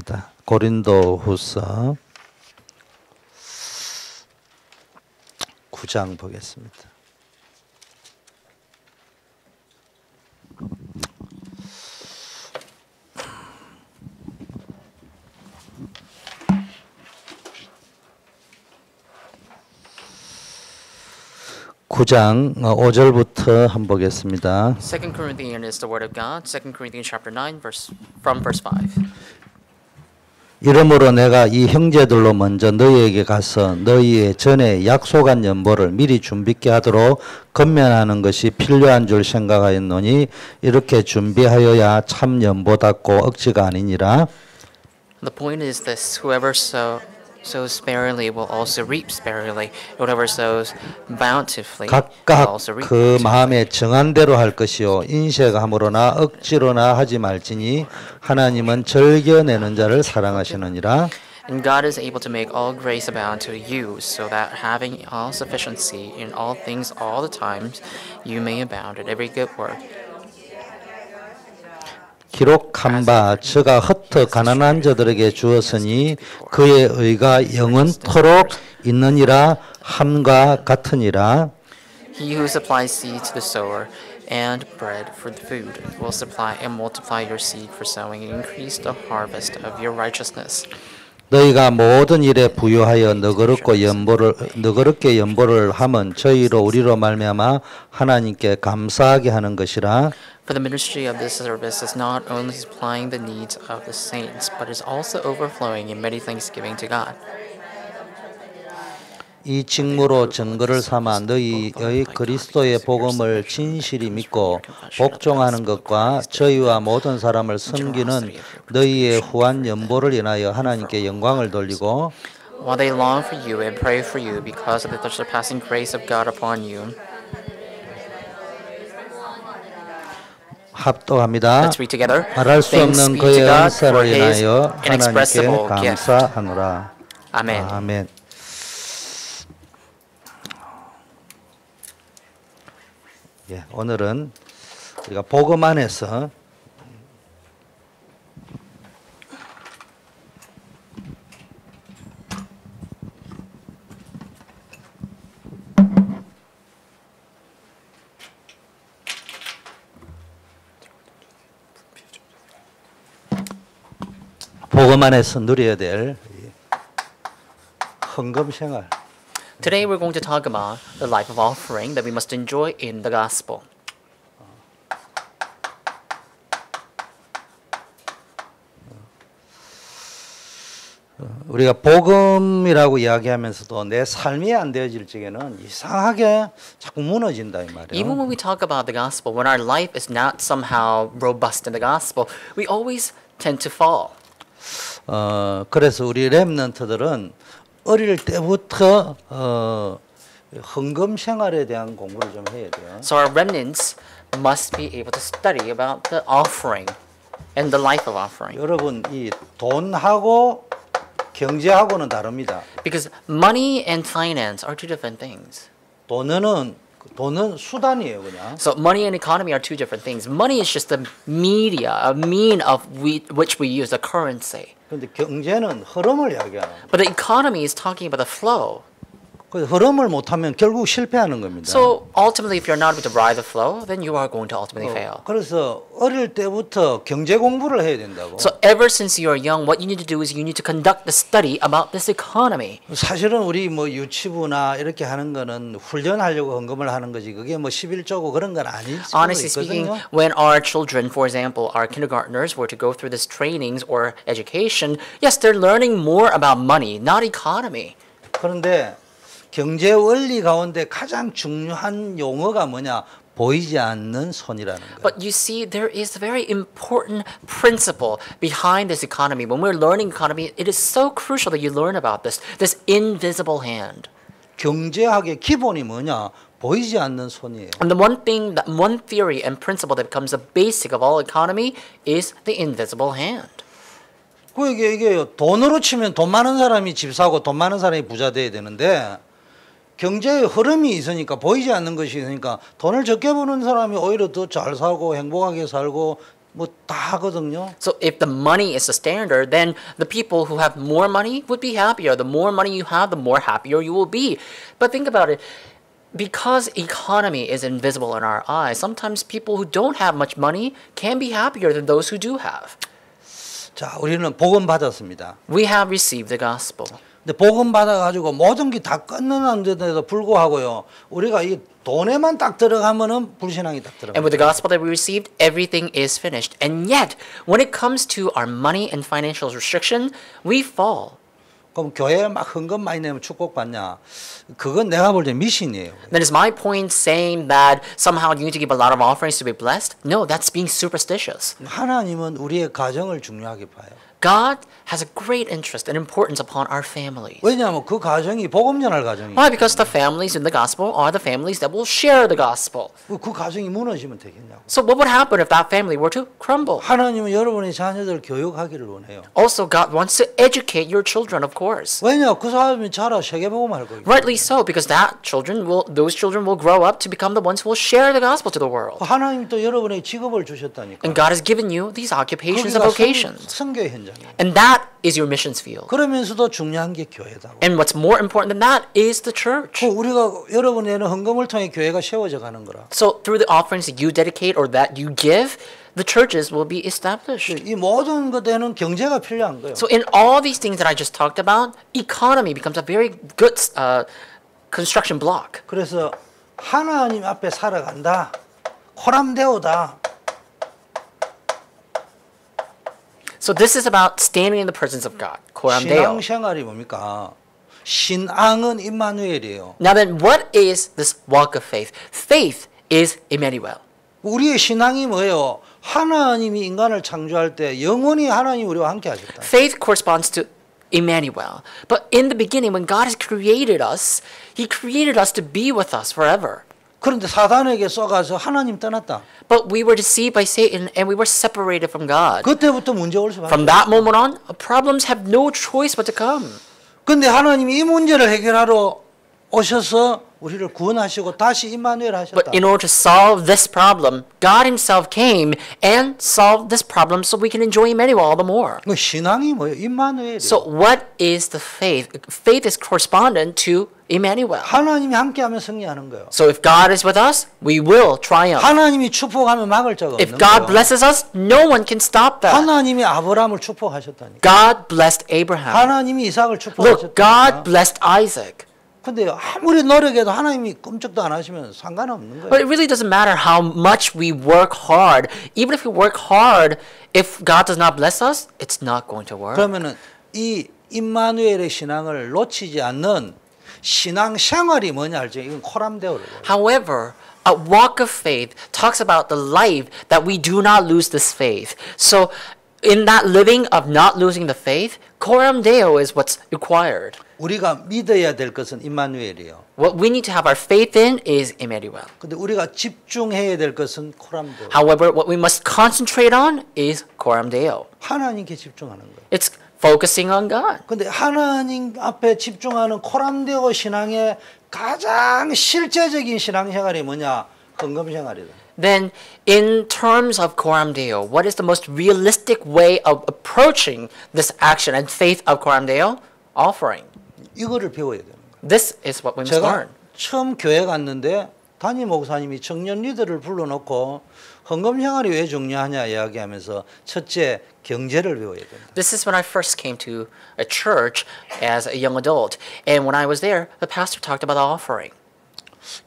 보겠습니다. 고린도후서 9장 보겠습니다. (9장) 5절부터 한번 보겠습니다. 2 Corinthians is the word of God. 2 Corinthians chapter 9 from verse 5. 이러므로 내가 이 형제들로 먼저 너희에게 가서 너희의 전에 약속한 연보를 미리 준비케 하도록 건면하는 것이 필요한 줄 생각하였노니 이렇게 준비하여야 참 연보답고 억지가 아니니라. The point is this: whoever sows sparingly will also reap sparingly. Whoever sows bountifully will 각각 also reap 그 bountifully. 마음에 정한 대로 할 것이요 인색함으로나 억지로나 하지 말지니 하나님은 즐겨내는 자를 사랑하시느니라. And God is able to make all grace abound to you, so that having all sufficiency in all things all the times, you may abound in every good work. 기록한 바 저가 흩어 가난한 자들에게 주었으니 그의 의가 영원토록 있느니라 함과 같으니라. He who supplies seed to the sower and bread for the food will supply and multiply your seed for sowing and increase the harvest of your righteousness. 너희가 모든 일에 부유하여 너그럽게 연보를 하면 저희로 우리로 말미암아 하나님께 감사하게 하는 것이라. For the ministry of this service is not only supplying the needs of the saints, but is also overflowing in many thanksgiving to God. 이 직무로 증거를 삼아 너희의 그리스도의 복음을 진실히 믿고 복종하는 것과 저희와 모든 사람을 섬기는 너희의 후한 연보를 인하여 하나님께 영광을 돌리고 While they long for you and pray for you because of the surpassing grace of God upon you. 합독합니다. Let's read together. 말할 수 Thanks 없는 be 그의 to God for 은사를 His 인하여 하나님께 inexpressible gift. 감사하노라. Amen. 아멘. 예, 오늘은 우리가 복음 안에서 복음 안에서 누려야 될 헌금 생활. Today we're going to talk about the life of offering that we must enjoy in the gospel. 우리가 복음이라고 이야기하면서도 내 삶이 안 되어질 적에는 이상하게 자꾸 무너진다 이 말이에요. Even when we talk about the gospel, when our life is not somehow robust in the gospel, we always tend to fall. 그래서 우리 렘넌트들은 어릴 때부터 헌금 생활에 대한 공부를 좀 해야 돼요. So our remnants must be able to study about the offering and the life of offering. 여러분 이 돈하고 경제하고는 다릅니다. Because money and finance are two different things. 돈은 수단이에요, 그냥. So money and economy are two different things. Money is just a media, a mean of which we use, a currency. 그런데 경제는 흐름을 이야기하는 거예요. But the economy is talking about the flow. 그 흐름을 못하면 결국 실패하는 겁니다. So ultimately, if you're not able to ride the flow, then you are going to ultimately fail. 그래서 어릴 때부터 경제 공부를 해야 된다고. So ever since you are young, what you need to do is you need to conduct the study about this economy. 사실은 우리 뭐 유치부나 이렇게 하는 거는 훈련하려고 헌금을 하는 거지. 그게 뭐 11조고 그런 건 아니지. Honestly speaking, when our children, for example, our kindergartners were to go through this trainings or education, yes, they're learning more about money, not economy. 그런데 경제 원리 가운데 가장 중요한 용어가 뭐냐? 보이지 않는 손이라는 거예요. But you see, there is a very important principle behind this economy. When we're learning economy, it is so crucial that you learn about this invisible hand. 경제학의 기본이 뭐냐? 보이지 않는 손이에요. And the one thing, that one theory and principle that becomes the basic of all economy is the invisible hand. 이게 돈으로 치면 돈 많은 사람이 집 사고 돈 많은 사람이 부자 돼야 되는데 경제의 흐름이 있으니까 보이지 않는 것이 있으니까 돈을 적게 버는 사람이 오히려 더 잘 살고 행복하게 살고 뭐 다 하거든요. So if the money is the standard, then the people who have more money would be happier. The more money you have, the more happier you will be. But think about it. Because economy is invisible in our eyes, sometimes people who don't have much money can be happier than those who do have. 자, 우리는 복음 받았습니다. We have received the gospel. 근데 복음 받아가지고 모든 게 다 끝나는데도 불구하고요, 우리가 이 돈에만 딱 들어가면은 불신앙이 딱 And with the 들어갑니다. gospel that we received, everything is finished. And yet, when it comes to our money and financial restriction, we fall. 그럼 교회에 막 헌금 많이 내면 축복받냐? 그건 내가 볼 때 미신이에요. Then is my point saying that somehow you need to give a lot of offerings to be blessed? No, that's being superstitious. 하나님은 우리의 가정을 중요하게 봐요. God has a great interest and importance upon our families. 왜냐하면 그 가정이 복음 전할 가정이에요. Why? Because the families in the gospel are the families that will share the gospel. 그 가정이 무너지면 되겠냐고. So what would happen if that family were to crumble? 하나님은 여러분의 자녀들 교육하기를 원해요. Also, God wants to educate your children, of course. 왜냐? 그 사람이 자라 세계복음 할 거예요. Rightly so, because those children will grow up to become the ones who will share the gospel to the world. 하나님 또 여러분에게 직업을 주셨다니까. And God has given you these occupations and 거기가 vocations. 선교의 현장이에요. And that is your missions field. 그러면서도 중요한 게 교회다. And what's more important than that is the church. 우리가 여러분에는 헌금을 통해 교회가 세워져 가는 거라. So through the offerings that you dedicate or that you give, the churches will be established. 이 모든 것에는 경제가 필요한 거예요. So in all these things that I just talked about, economy becomes a very good construction block. 그래서 하나님 앞에 살아간다. 코람데오다. So this is about standing in the presence of God. Coram Deo. 신앙생활이 뭡니까? 신앙은 임마누엘이에요. Now then, what is this walk of faith? Faith is Emmanuel. 우리의 신앙이 뭐예요? 하나님이 인간을 창조할 때 영원히 하나님 우리와 함께 하셨다. Faith corresponds to Emmanuel. But in the beginning, when God has created us, He created us to be with us forever. 그런데 사단에게 쏘가서 하나님 떠났다. But we were deceived by Satan and we were separated from God. 그때부터 문제 올 수밖에. From that moment on, problems have no choice but to come. 근데 하나님이 이 문제를 해결하러 오셔서 우리를 구원하시고 다시 임마누엘 하셨다. But in order to solve this problem, God Himself came and solved this problem so we can enjoy Emmanuel all the more. 그 신앙이 뭐예요? 임마누엘이에요. So what is the faith? Faith is correspondent to Emmanuel. 하나님이 함께하면 승리하는 거예요. So if God is with us, we will triumph. 하나님이 축복하면 막을 자가 If 없는 God 거예요. blesses us, no one can stop that. 하나님이 아브라함을 축복하셨다니까. God blessed Abraham. 하나님이 이삭을 Look, God 축복하셨다니까. blessed Isaac. 근데 아무리 노력해도 하나님이 끔찍도 안 하시면 상관없는 But 거예요. it really doesn't matter how much we work hard. Even if we work hard, if God does not bless us, it's not going to work. 그러면은 이 임마누엘의 신앙을 놓치지 않는 신앙 생활이 뭐냐 할지 이건 코람데오를. However, a walk of faith talks about the life that we do not lose this faith. So in that living of not losing the faith, coram deo is what's required. 우리가 믿어야 될 것은 임마누엘이에요. What we need to have our faith in is Emmanuel. 근데 우리가 집중해야 될 것은 코람데오. However, what we must concentrate on is coram deo. 하나님께 집중하는 거예요. It's focusing on God. 근데 하나님 앞에 집중하는 코람데오 신앙의 가장 실제적인 신앙생활이 뭐냐? 헌금 생활이다. Then, in terms of coram deo, what is the most realistic way of approaching this action and faith of coram deo? Offering. 이거를 배워야 되는 거예요. This is what we must 제가 learn. 처음 교회 갔는데 담임 목사님이 청년 리더를 불러놓고 헌금 생활이 왜 중요하냐 이야기하면서 첫째 경제를 배워야 된다. This is when I first came to a church as a young adult. And when I was there, the pastor talked about offering.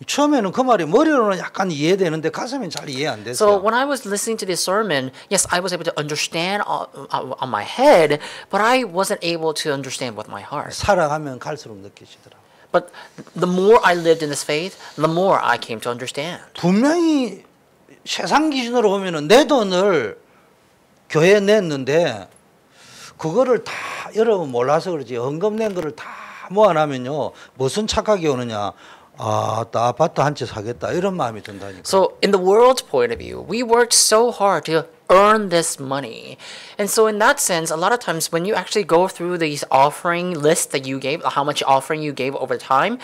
처음에는 그 말이 머리로는 약간 이해되는데 가슴엔 잘 이해 안 So 됐어요. when I was listening to this sermon, yes, I was able to understand on my head, but I wasn't able to understand with my heart. 살아가면 갈수록 느끼시더라. But the more I lived in this faith, the more I came to understand. 분명히 세상 기준으로 보면은 내 돈을 교회에 냈는데 그거를 다 여러분 몰라서 그러지 헌금 낸 거를 다 모아나면요 무슨 착각이 오느냐. 아, 나 아파트 한 채 사겠다 이런 마음이 든다니까. So in the world's point of view, we worked so hard to earn this money. And so in that sense, a lot of times when you actually go through these offering lists that you gave, how much offering you gave over time,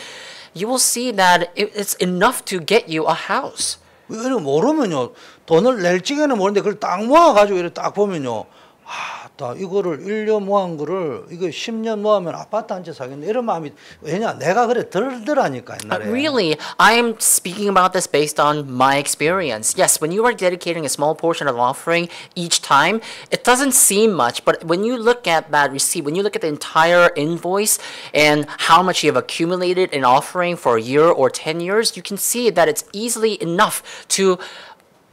you will see that it's enough to get you a house. 이거 모르면요 돈을 낼 적에는 모르는데 그걸 딱 모아가지고 이렇게 딱 보면요 나 이거를 1년 모은 거를 이거 10년 모으면 아파트 한 채 사겠네 이런 마음이 왜냐 내가 그래 들더라니까 옛날에. Really, I am speaking about this based on my experience. Yes, when you are dedicating a small portion of offering each time, it doesn't seem much, but when you look at that receipt, when you look at the entire invoice and how much you have accumulated in offering for a year or 10 years, you can see that it's easily enough to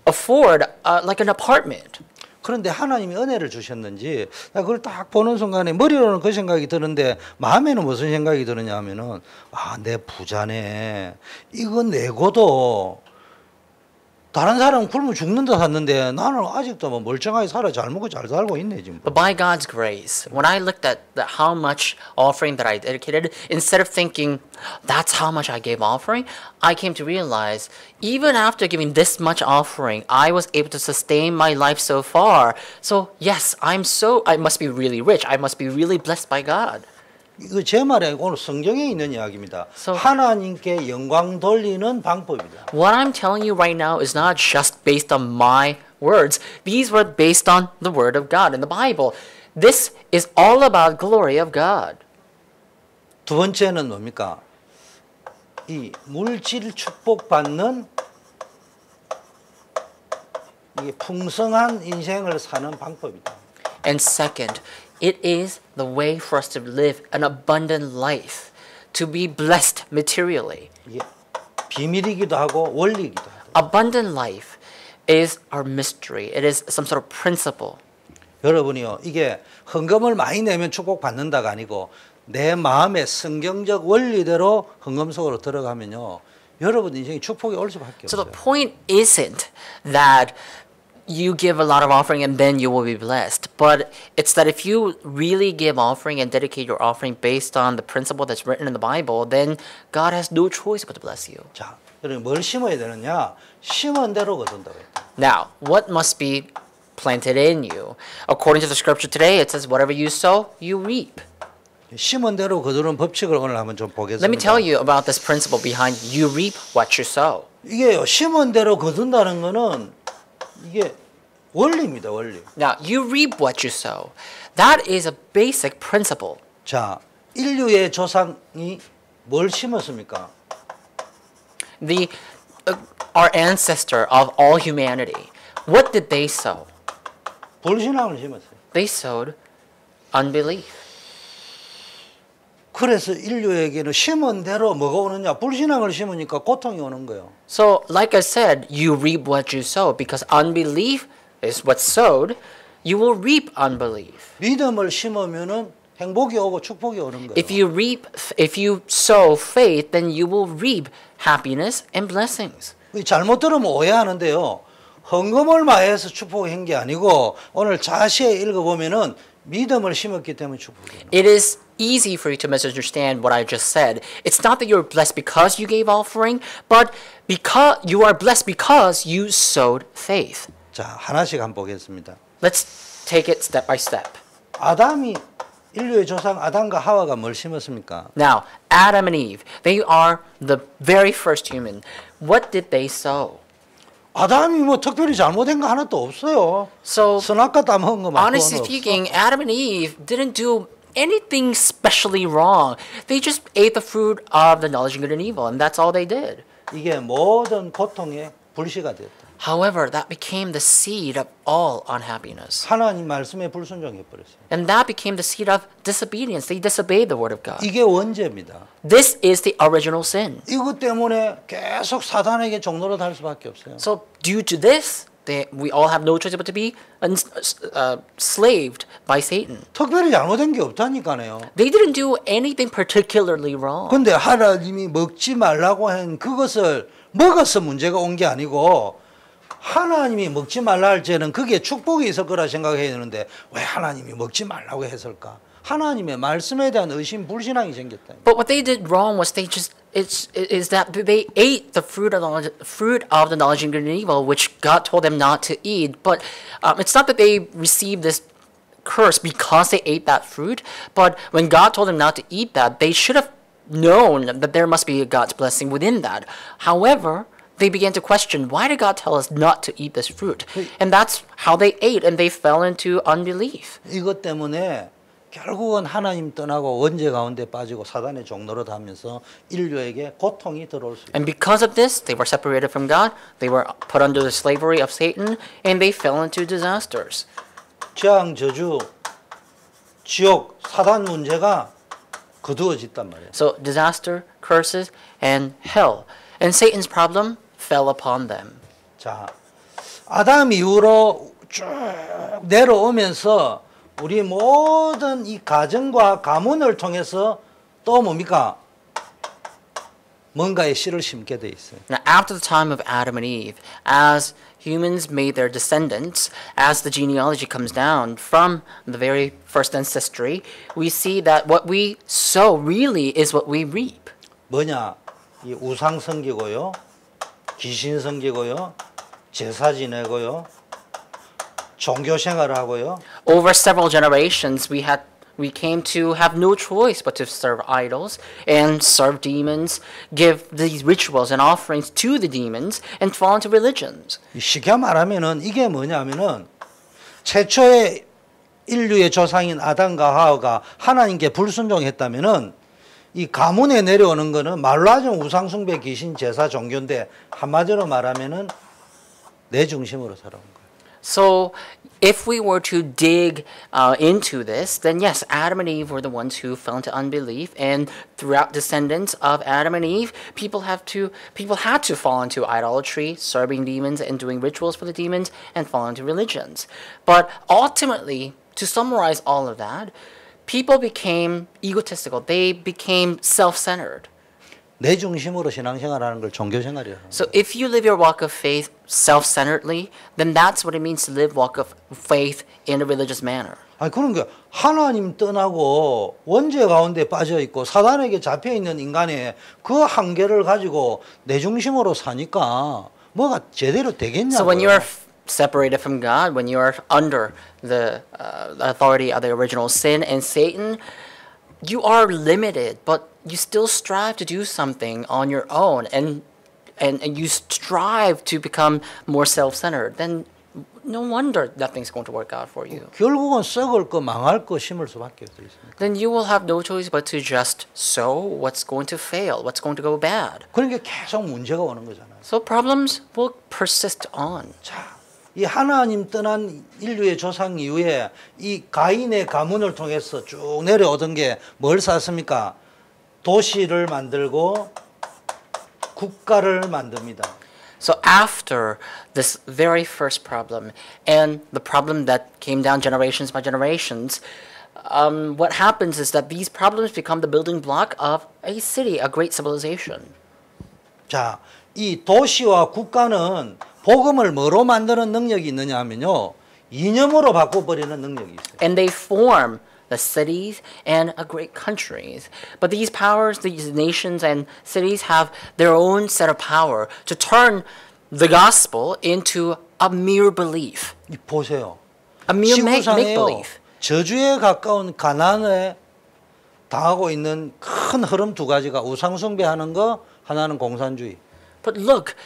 afford like an apartment. 그런데 하나님이 은혜를 주셨는지 나 그걸 딱 보는 순간에 머리로는 그 생각이 드는데 마음에는 무슨 생각이 드느냐 하면은 내 부자네 이거 내고도 다른 사람은 굶어 죽는다 샀는데 나는 아직도 뭐 멀쩡하게 살아 잘 먹고 잘 살고 있네 지금. But by God's grace, when I looked at how much offering that I dedicated, instead of thinking that's how much I gave offering, I came to realize even after giving this much offering, I was able to sustain my life so far. So yes, I must be really rich. I must be really blessed by God. 이거 제 말에 오늘 성경에 있는 이야기입니다. So- 하나님께 영광 돌리는 방법이다. What I'm telling you right now is not just based on my words. These were based on the Word of God in the Bible. This is all about glory of God. 두 번째는 뭡니까? 이 물질 축복받는 이게 풍성한 인생을 사는 방법이다. And second, it is the way for us to live an abundant life, to be blessed materially. 이게 비밀이기도 하고 원리이기도 하다. Abundant life is our mystery. It is some sort of principle. 여러분이요, 이게 헌금을 많이 내면 축복받는다가 아니고 내 마음의 성경적 원리대로 헌금 속으로 들어가면요, 여러분 인생에 축복이 올 수밖에 So 없어요. the point isn't that you give a lot of offering and then you will be blessed. But it's that if you really give offering and dedicate your offering based on the principle that's written in the Bible, then God has no choice but to bless you. 자, 여러분 뭘 심어야 되느냐? 심은 대로 거둔다고 했다. Now, what must be planted in you? According to the scripture today, it says, whatever you sow, you reap. 심은 대로 거두는 법칙을 오늘 한번 좀 보겠습니다. Let me tell you about this principle behind you reap what you sow. 이게요, 심은 대로 거둔다는 거는 이게 원리입니다, 원리. Now, you reap what you sow. That is a basic principle. 자, 인류의 조상이 뭘 심었습니까? Our ancestor of all humanity, what did they sow? 불신앙을 심었어요. They sowed unbelief. 그래서 인류에게는 심은 대로 뭐가 오느냐? 불신앙을 심으니까 고통이 오는 거예요. So, like I said, you reap what you sow because unbelief is what's sowed. You will reap unbelief. 믿음을 심으면은 행복이 오고 축복이 오는 거예요. If you sow faith, then you will reap happiness and blessings. 잘못 들으면 오해하는데요. 헌금을 마해서 축복한 게 아니고 오늘 자세히 읽어보면은 믿음을 심었기 때문에 축복이에요. It is easy for you to misunderstand what I just said. It's not that you're blessed because you gave offering, but because you are blessed because you sowed faith. 자, 하나씩 한번 보겠습니다. Let's take it step by step. 아담이 인류의 조상 아담과 하와가 뭘 심었습니까? Now, Adam and Eve, they are the very first human. What did they sow? 아담이 뭐 특별히 잘못한 거 하나도 없어요. So, 선악과 따먹은 거 말고 honestly speaking, Adam and Eve didn't do anything specially wrong. They just ate the fruit of the knowledge of good and evil, and that's all they did. 이게 모든 고통의 불씨가 됐다. However, that became the seed of all unhappiness. 하나님 말씀에 불순종해 버렸어요. And that became the seed of disobedience. They disobeyed the word of God. 이게 원죄입니다. This is the original sin. 이것 때문에 계속 사단에게 종로로 달 수밖에 없어요. So, due to this, we all have no choice but to be slaved by Satan. 특별히 잘못된 게 없다니까요. They didn't do anything particularly wrong. 근데 하나님이 먹지 말라고 한 그것을 먹어서 문제가 온 게 아니고 하나님이 먹지 말라 할 때는 그게 축복이 있을 거라 생각해야 되는데 왜 하나님이 먹지 말라고 했을까? 하나님의 말씀에 대한 의심, 불신앙이 생겼다. But what they did wrong was is that they ate the fruit of the knowledge of good and evil, which God told them not to eat. But it's not that they received this curse because they ate that fruit. But when God told them not to eat that, they should have known that there must be a God's blessing within that. However, they began to question, why did God tell us not to eat this fruit? And that's how they ate, and they fell into unbelief. 이것 때문에 결국은 하나님 떠나고 원죄 가운데 빠지고 사단의 종노릇 하면서 인류에게 고통이 들어올 수 있어요. And because of this, they were separated from God, they were put under the slavery of Satan, and they fell into disasters. 재앙, 저주, 지옥, 사단 문제가 거두어졌단 말이에요. So disaster, curses, and hell. And Satan's problem fell upon them. 자, 아담 이후로 쭉 내려오면서 우리 모든 이 가정과 가문을 통해서 또 뭡니까? 뭔가의 씨를 심게 돼 있어요. Now, after the time of Adam and Eve, as humans made their descendants, as the genealogy comes down from the very first ancestry, we see that what we sow really is what we reap. 뭐냐? 이 우상 섬기고요, 귀신 섬기고요, 제사 지내고요, 종교 생활을 하고요. Over several generations, we came to have no choice but to serve idols and serve demons, give these rituals and offerings to the demons, and fall into religions. 쉽게 말하면은 이게 뭐냐면은 최초의 인류의 조상인 아담과 하와가 하나님께 불순종했다면은 이 가문에 내려오는 거는 말로 하자면 우상 숭배, 귀신, 제사, 종교인데 한마디로 말하면은 내 중심으로 살아온 거예요. So, if we were to dig into this, then yes, Adam and Eve were the ones who fell into unbelief, and throughout descendants of Adam and Eve, people had to fall into idolatry, serving demons, and doing rituals for the demons, and fall into religions. But ultimately, to summarize all of that, people became egotistical. They became self-centered. 내 중심으로 신앙생활하는 걸 종교생활이라고. So if you live your walk of faith self-centeredly, then that's what it means to live walk of faith in a religious manner. 아니 그러니까 하나님 떠나고 원죄 가운데 빠져 있고 사단에게 잡혀 있는 인간의 그 한계를 가지고 내 중심으로 사니까 뭐가 제대로 되겠냐고요. So when you are separated from God, when you are under the authority of the original sin and Satan, you are limited, but you still strive to do something on your own, and you strive to become more self-centered, then no wonder nothing's going to work out for you. 결국은 썩을 거 망할 거 심을 수밖에 없어요. Then you will have no choice but to just sow what's going to fail, what's going to go bad. 그러니까 계속 문제가 오는 거잖아요. So problems will persist on. 자, 이 하나님 떠난 인류의 조상 이후에 이 가인의 가문을 통해서 쭉 내려오던 게 뭘 쌓습니까? 도시를 만들고 국가를 만듭니다. So after this very first problem and the problem that came down generations by generations, what happens is that these problems become the building block of a city, a great civilization. 자, 이 도시와 국가는 복음을 뭐로 만드는 능력이 있느냐 하면요. 이념으로 바꿔버리는 능력이 있어요. And they form the cities and a great countries. But these powers, these nations and cities have their own set of power to turn the gospel into a mere belief. 보세요. A mere make 지구상에요. belief. 저주에 가까운 가난에 당하고 있는 큰 흐름 두 가지가 우상 숭배하는 거, 하나는 공산주의. But look,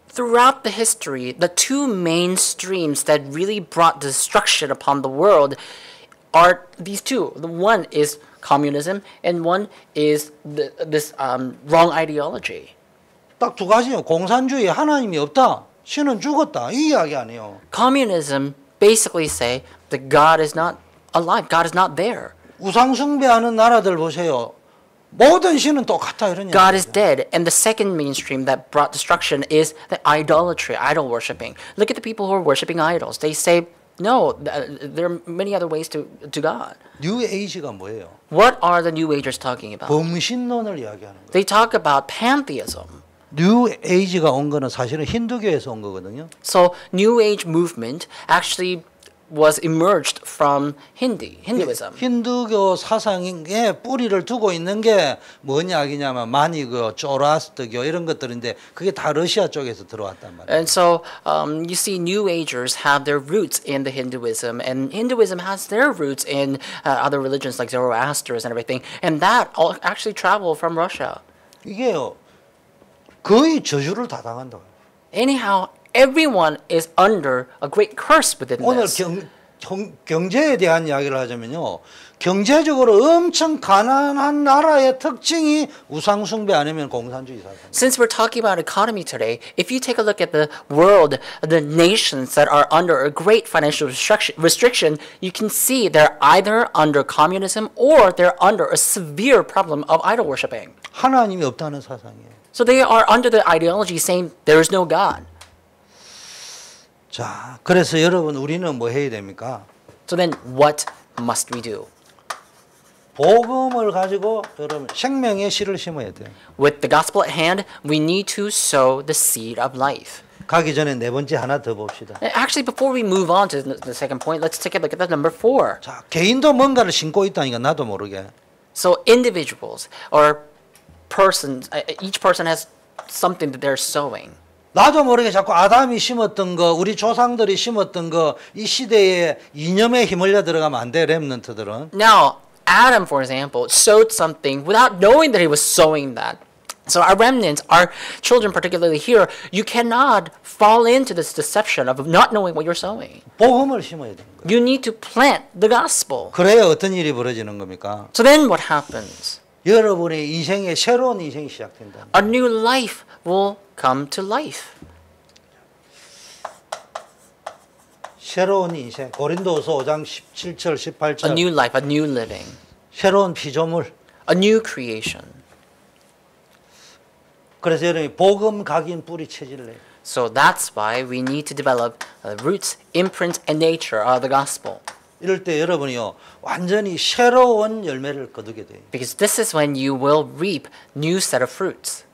throughout the history, the two main streams that really brought destruction upon the world are these two. The one is communism, and one is this wrong ideology. 딱 두 가지예요. 공산주의, 하나님이 없다. 신은 죽었다. 이 이야기 아니에요. Communism basically say that God is not alive. God is not there. 우상 숭배하는 나라들 보세요. 모든 신은 똑같다 이런 God is 이야기죠. dead. And the second mainstream that brought destruction is the idolatry, idol worshiping. Look at the people who are worshiping idols. They say, no, there are many other ways to God. 뉴 에이지가 뭐예요? What are the New Agers talking about? 범신론을 이야기하는 거예요. They talk about pantheism. 뉴 에이지가 온 거는 사실은 힌두교에서 온 거거든요. So New Age movement actually was emerged from Hinduism. 힌두교 사상에 뿌리를 두고 있는 게 뭔 이야기냐면 마니교, 조라스트교 이런 것들인데 그게 다 러시아 쪽에서 들어왔단 말이에요. And so you see New Agers have their roots in the Hinduism, and Hinduism has their roots in other religions like Zoroaster and everything, and that all actually traveled from Russia. 이게요 거의 저주를 다 당한다고요. anyhow, everyone is under a great curse within 오늘 this. 경제에 대한 이야기를 하자면요. 경제적으로 엄청 가난한 나라의 특징이 우상숭배 아니면 공산주의 사상. Since we're talking about economy today, if you take a look at the world, the nations that are under a great financial restriction, you can see they're either under communism or they're under a severe problem of idol worshiping. 하나님이 없다는 사상이에요. So they are under the ideology saying there is no God. 자, 그래서 여러분 우리는 뭐 해야 됩니까? So then what must we do? 복음을 가지고 여러분 생명의 씨를 심어야 돼요. With the gospel at hand, we need to sow the seed of life. 가기 전에 네 번째 하나 더 봅시다. Actually, before we move on to the second point, let's take a look at the number 4. 자, 개인도 뭔가를 심고 있다니까 나도 모르게. So individuals or persons, each person has something that they're sowing. 나도 모르게 자꾸 아담이 심었던 거, 우리 조상들이 심었던 거, 이 시대에 이념에 휘말려 들어가면 안 돼, 렘넌트들은. Now, Adam, for example, sowed something without knowing that he was sowing that. So our remnants, our children particularly here, you cannot fall into this deception of not knowing what you're sowing. 복음을 심어야 되는 거예요. You need to plant the gospel. 그래야 어떤 일이 벌어지는 겁니까? So then what happens? 여러분의 인생에 새로운 인생이 시작된다. A new life will come to life. 새로운 인생. 고린도서 5장 17절, A 18절. new life, a new living, 새로운 피조물. a new creation. 그래서 여러분이 복음 각인 뿌리 체질을 해요. So that's why we need to develop roots, imprint, and nature of the gospel. 이럴 때 여러분이요 완전히 새로운 열매를 거두게 돼요. Because this is when you will reap new set of fruits.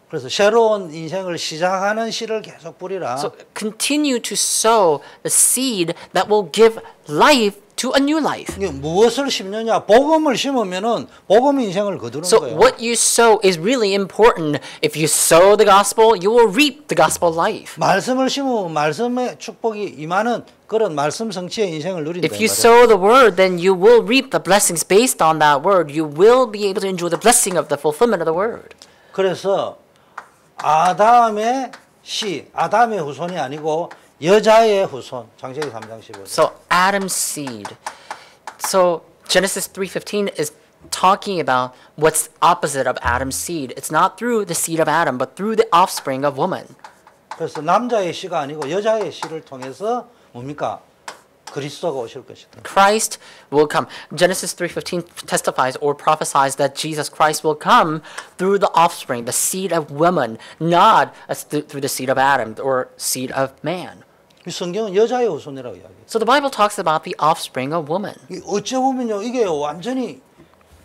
그래서 새로운 인생을 시작하는 씨를 계속 뿌리라. So continue to sow the seed that will give life to a new life. 이게 무엇을 심느냐? 복음을 심으면은 복음 인생을 거두는 So 거예요. what you sow is really important. If you sow the gospel, you will reap the gospel life. 말씀을 심으면 말씀의 축복이 임하는 그런 말씀 성취의 인생을 누린다. If you sow the word, then you will reap the blessings based on that word. You will be able to enjoy the blessing of the fulfillment of the word. 그래서 아담의 씨, 아담의 후손이 아니고 여자의 후손. 창세기 3장 15절. So Adam's seed. So Genesis 3:15 is talking about what's opposite of Adam's seed. It's not through the seed of Adam, but through the offspring of woman. 그래서 남자의 씨가 아니고 여자의 씨를 통해서 뭡니까? 그리스도가 오실 것이다. Christ will come. Genesis 3:15 testifies or prophesies that Jesus Christ will come through the offspring, the seed of woman, not as through the seed of Adam or seed of man. 이 성경은 여자의 후손이라고 이야기해요. So the Bible talks about the offspring of woman. 어찌 보면요, 이게 완전히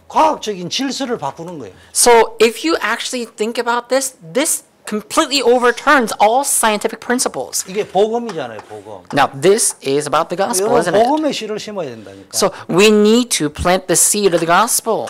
과학적인 질서를 바꾸는 거예요. So if you actually think about this, this completely overturns all scientific principles. 이게 복음이잖아요, 복음. Now this is about the gospel, isn't it? 복음의 씨를 심어야 된다니까. So we need to plant the seed of the gospel.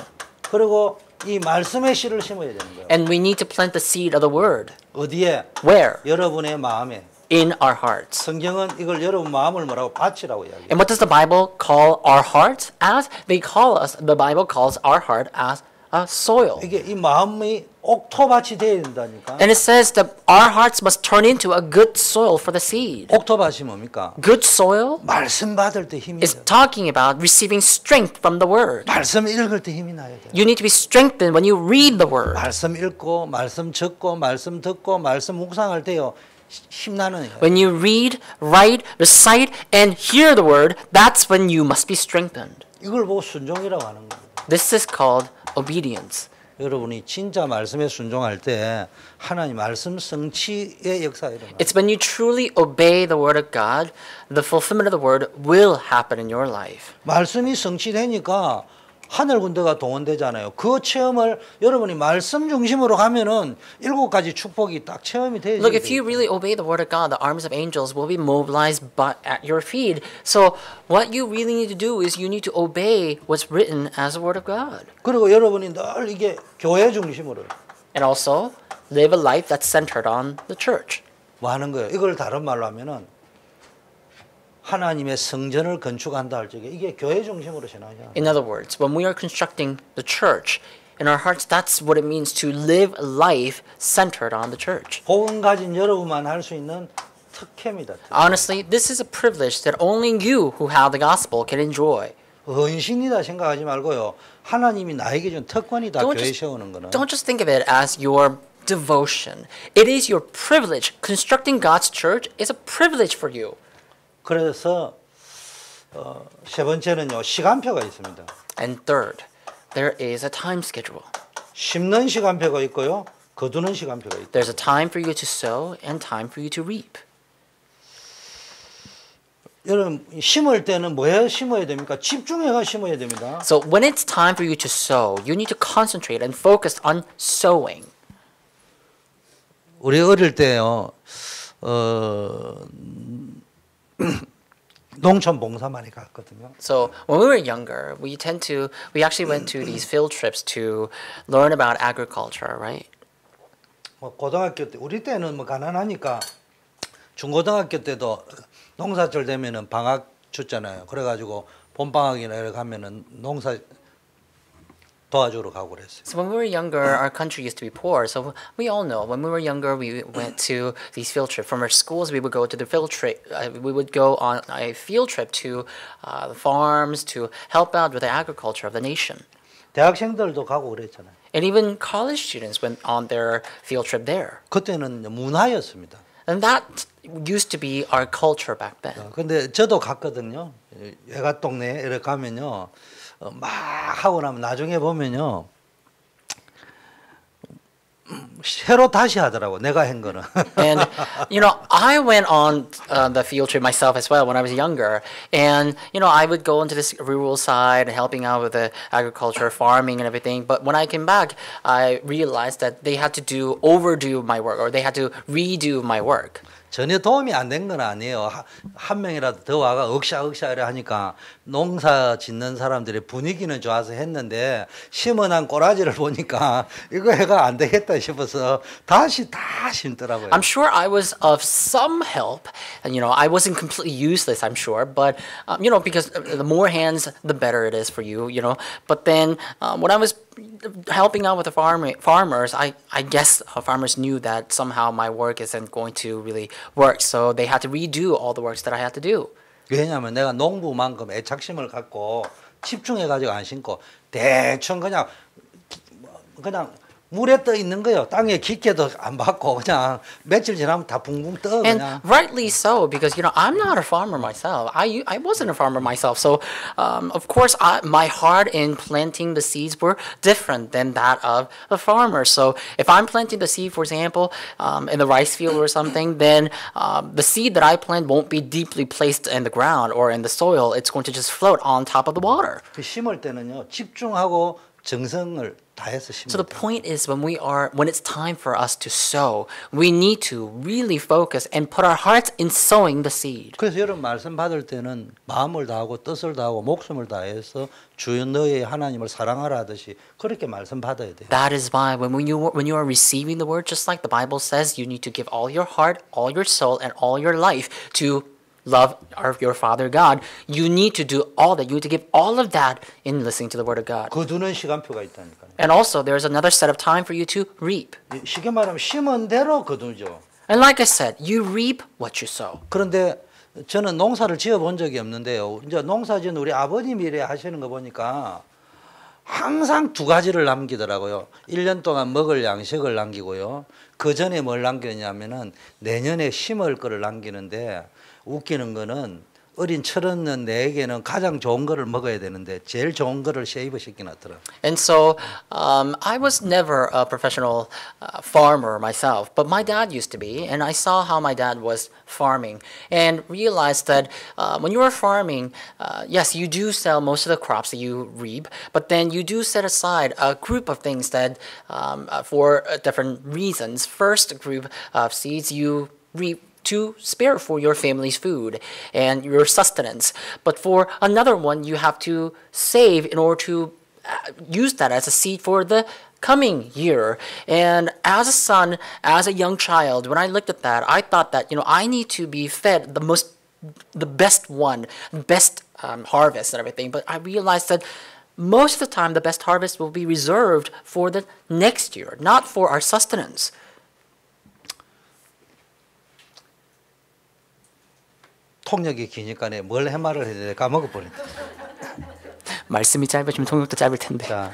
그리고 이 말씀의 씨를 심어야 되는 거예요. And we need to plant the seed of the word. 어디에? Where? 여러분의 마음에. In our hearts. 성경은 이걸 여러분 마음을 뭐라고 밭이라고 이야기해요. And what does the Bible call our heart as? The Bible calls our heart as a soil. 이게 이 마음이 옥토밭이 돼야 된다니까. And it says that our hearts must turn into a good soil for the seed. 옥토밭이 뭡니까? Good soil 말씀 받을 때 힘이 is 나요. talking about receiving strength from the word. 말씀 읽을 때 힘이 나야 돼. You need to be strengthened when you read the word. 말씀 읽고 말씀 적고 말씀 듣고 말씀 묵상할 때요. 힘나는 거예요. When you read, write, recite, and hear the word, that's when you must be strengthened. 이걸 보고 순종이라고 하는 거예요. This is called obedience. 여러분이 진짜 말씀에 순종할 때 하나님 말씀 성취의 역사가 일어나요. It's when you truly obey the word of God, the fulfillment of the word will happen in your life. 말씀이 성취되니까 하늘 군대가 동원되잖아요. 그 체험을 여러분이 말씀 중심으로 가면은 7가지 축복이 딱 체험이 되죠. Look, if you really obey the word of God, the armies of angels will be mobilized at your feet. So what you really need to do is you need to obey what's written as the word of God. 그리고 여러분이 늘 이게 교회 중심으로 And also live a life that's centered on the church. 뭐 하는 거예요. 이걸 다른 말로 하면은 하나님의 성전을 건축한다 할 적에 이게 교회 중심으로 신앙이야. In other words, when we are constructing the church, In our hearts, that's what it means to live life centered on the church. 복음 가진 여러분만 할 수 있는 특혜입니다. Honestly, this is a privilege that only you who have the gospel can enjoy. 헌신이다 생각하지 말고요. 하나님이 나에게 준 특권이다. 교회 세우는 거는. Don't just think of it as your devotion. It is your privilege. Constructing God's church is a privilege for you. 그래서 세 번째는요. 시간표가 있습니다. And third, there is a time schedule. 심는 시간표가 있고요. 거두는 시간표가 있다. There's a time for you to sow and time for you to reap. 여러분 심을 때는 뭐에 심어야 됩니까? 집중해가 심어야 됩니다. So when it's time for you to sow, you need to concentrate and focus on sowing. 우리 어릴 때요. 농촌 봉사 많이 갔거든요. So when we were younger, we actually went to these field trips to learn about agriculture, right? 뭐 고등학교 때 우리 때는 뭐 가난하니까 중고등학교 때도 농사철 되면은 방학 줬잖아요. 그래가지고 봄방학이나 이렇게 가면은 농사 도와주러 가고 그랬어요. So when we were younger, our country used to be poor. So we all know when we were younger, we went to these field trips. From our schools, we would go to the field trip. We would go on a field trip to the farms to help out with the agriculture of the nation. 대학생들도 가고 그랬잖아요. And even college students went on their field trip there. 그때는 문화였습니다. And that used to be our culture back then. 근데 저도 갔거든요. 외갓 동네에 이렇게 가면요. 막 하고 나면 나중에 보면요. 새로 다시 하더라고. 내가 한 거는. And I went on the field trip myself as well when I was younger. And I would go into this rural side and helping out with the agriculture, farming, and everything. But when I came back, I realized that they had to overdo my work, or they had to redo my work. 전혀 도움이 안 된 건 아니에요. 한 명이라도 더 와가 억샤 이래 하니까 농사 짓는 사람들의 분위기는 좋아서 했는데 심어난 꼬라지를 보니까 이거 해가 안 되겠다 싶어서 다시 다 심더라고요. I'm sure I was of some help. And, I wasn't completely useless, I'm sure. But, because the more hands, the better it is for you, But then when I was helping out with the farmers, I guess farmers knew that somehow my work isn't going to really work. So they had to redo all the works that I had to do. 왜냐하면 내가 농부만큼 애착심을 갖고 집중해가지고 안 심고 대충 그냥 물에 떠 있는 거요. 땅에 깊게도 안 받고 그냥 며칠 지나면 다 붕붕 떠 And 그냥. rightly so, because I'm not a farmer myself. I wasn't a farmer myself, so of course my heart in planting the seeds were different than that of the farmer. So if I'm planting the seed, for example, in the rice field or something, then the seed that I plant won't be deeply placed in the ground or in the soil. It's going to just float on top of the water. 그 심을 때는요 집중하고 정성을 다해서 심어야 So the 돼요. point is when it's time for us to sow, we need to really focus and put our hearts in sowing the seed. 그래서 여러분 말씀 받을 때는 마음을 다하고 뜻을 다하고 목숨을 다해서 주여 너의 하나님을 사랑하라 하듯이 그렇게 말씀 받아야 돼요. That is why when you are receiving the word, just like the Bible says, you need to give all your heart, all your soul, and all your life to love your Father God. You need to do all that. You need to give all of that in listening to the word of God. 거두는 시간표가 있다니까요. And also, there's another set of time for you to reap. 쉽게 말하면 심은 대로 거두죠. And like I said, you reap what you sow. 그런데 저는 농사를 지어본 적이 없는데요. 이제 농사 지은 우리 아버님이 이래 하시는 거 보니까 항상 두 가지를 남기더라고요. 1년 동안 먹을 양식을 남기고요. 그 전에 뭘 남겼냐면은 내년에 심을 거를 남기는데 웃기는 거는 어린 철없는 내에게는 가장 좋은 거를 먹어야 되는데 제일 좋은 거를 세이브 시켜놨더라고요. And so I was never a professional farmer myself, but my dad used to be, and I saw how my dad was farming and realized that when you are farming, yes, you do sell most of the crops that you reap, but then you do set aside a group of things that for different reasons. First group of seeds you reap to spare for your family's food and your sustenance. But for another one, you have to save in order to use that as a seed for the coming year. And as a son, as a young child, when I looked at that, I thought that, I need to be fed the best harvest and everything. But I realized that most of the time the best harvest will be reserved for the next year, not for our sustenance. 통역이 기니까 뭘 해말을 해야 돼 까먹어버린다. 말씀이 짧으시면 통역도 짧을 텐데. 자,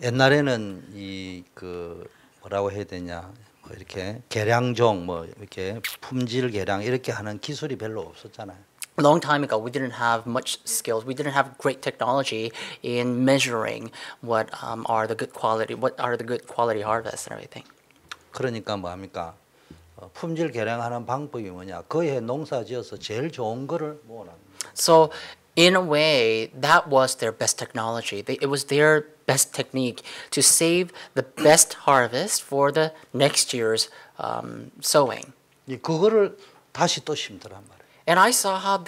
옛날에는 이 그 뭐라고 해야 되냐 뭐 이렇게 계량종 뭐 이렇게 품질 계량 이렇게 하는 기술이 별로 없었잖아요. A long time ago, we didn't have much skills. We didn't have great technology in measuring what are the good quality harvests and everything. 그러니까 뭐 합니까? 품질 계량하는 방법이 뭐냐? 그 해 농사지어서 제일 좋은 거를 모으는. So, in a way, that was their best technology. It was their best technique to save the best harvest for the next year's sowing. 그거를 다시 또 심더란 말이에요. And I saw how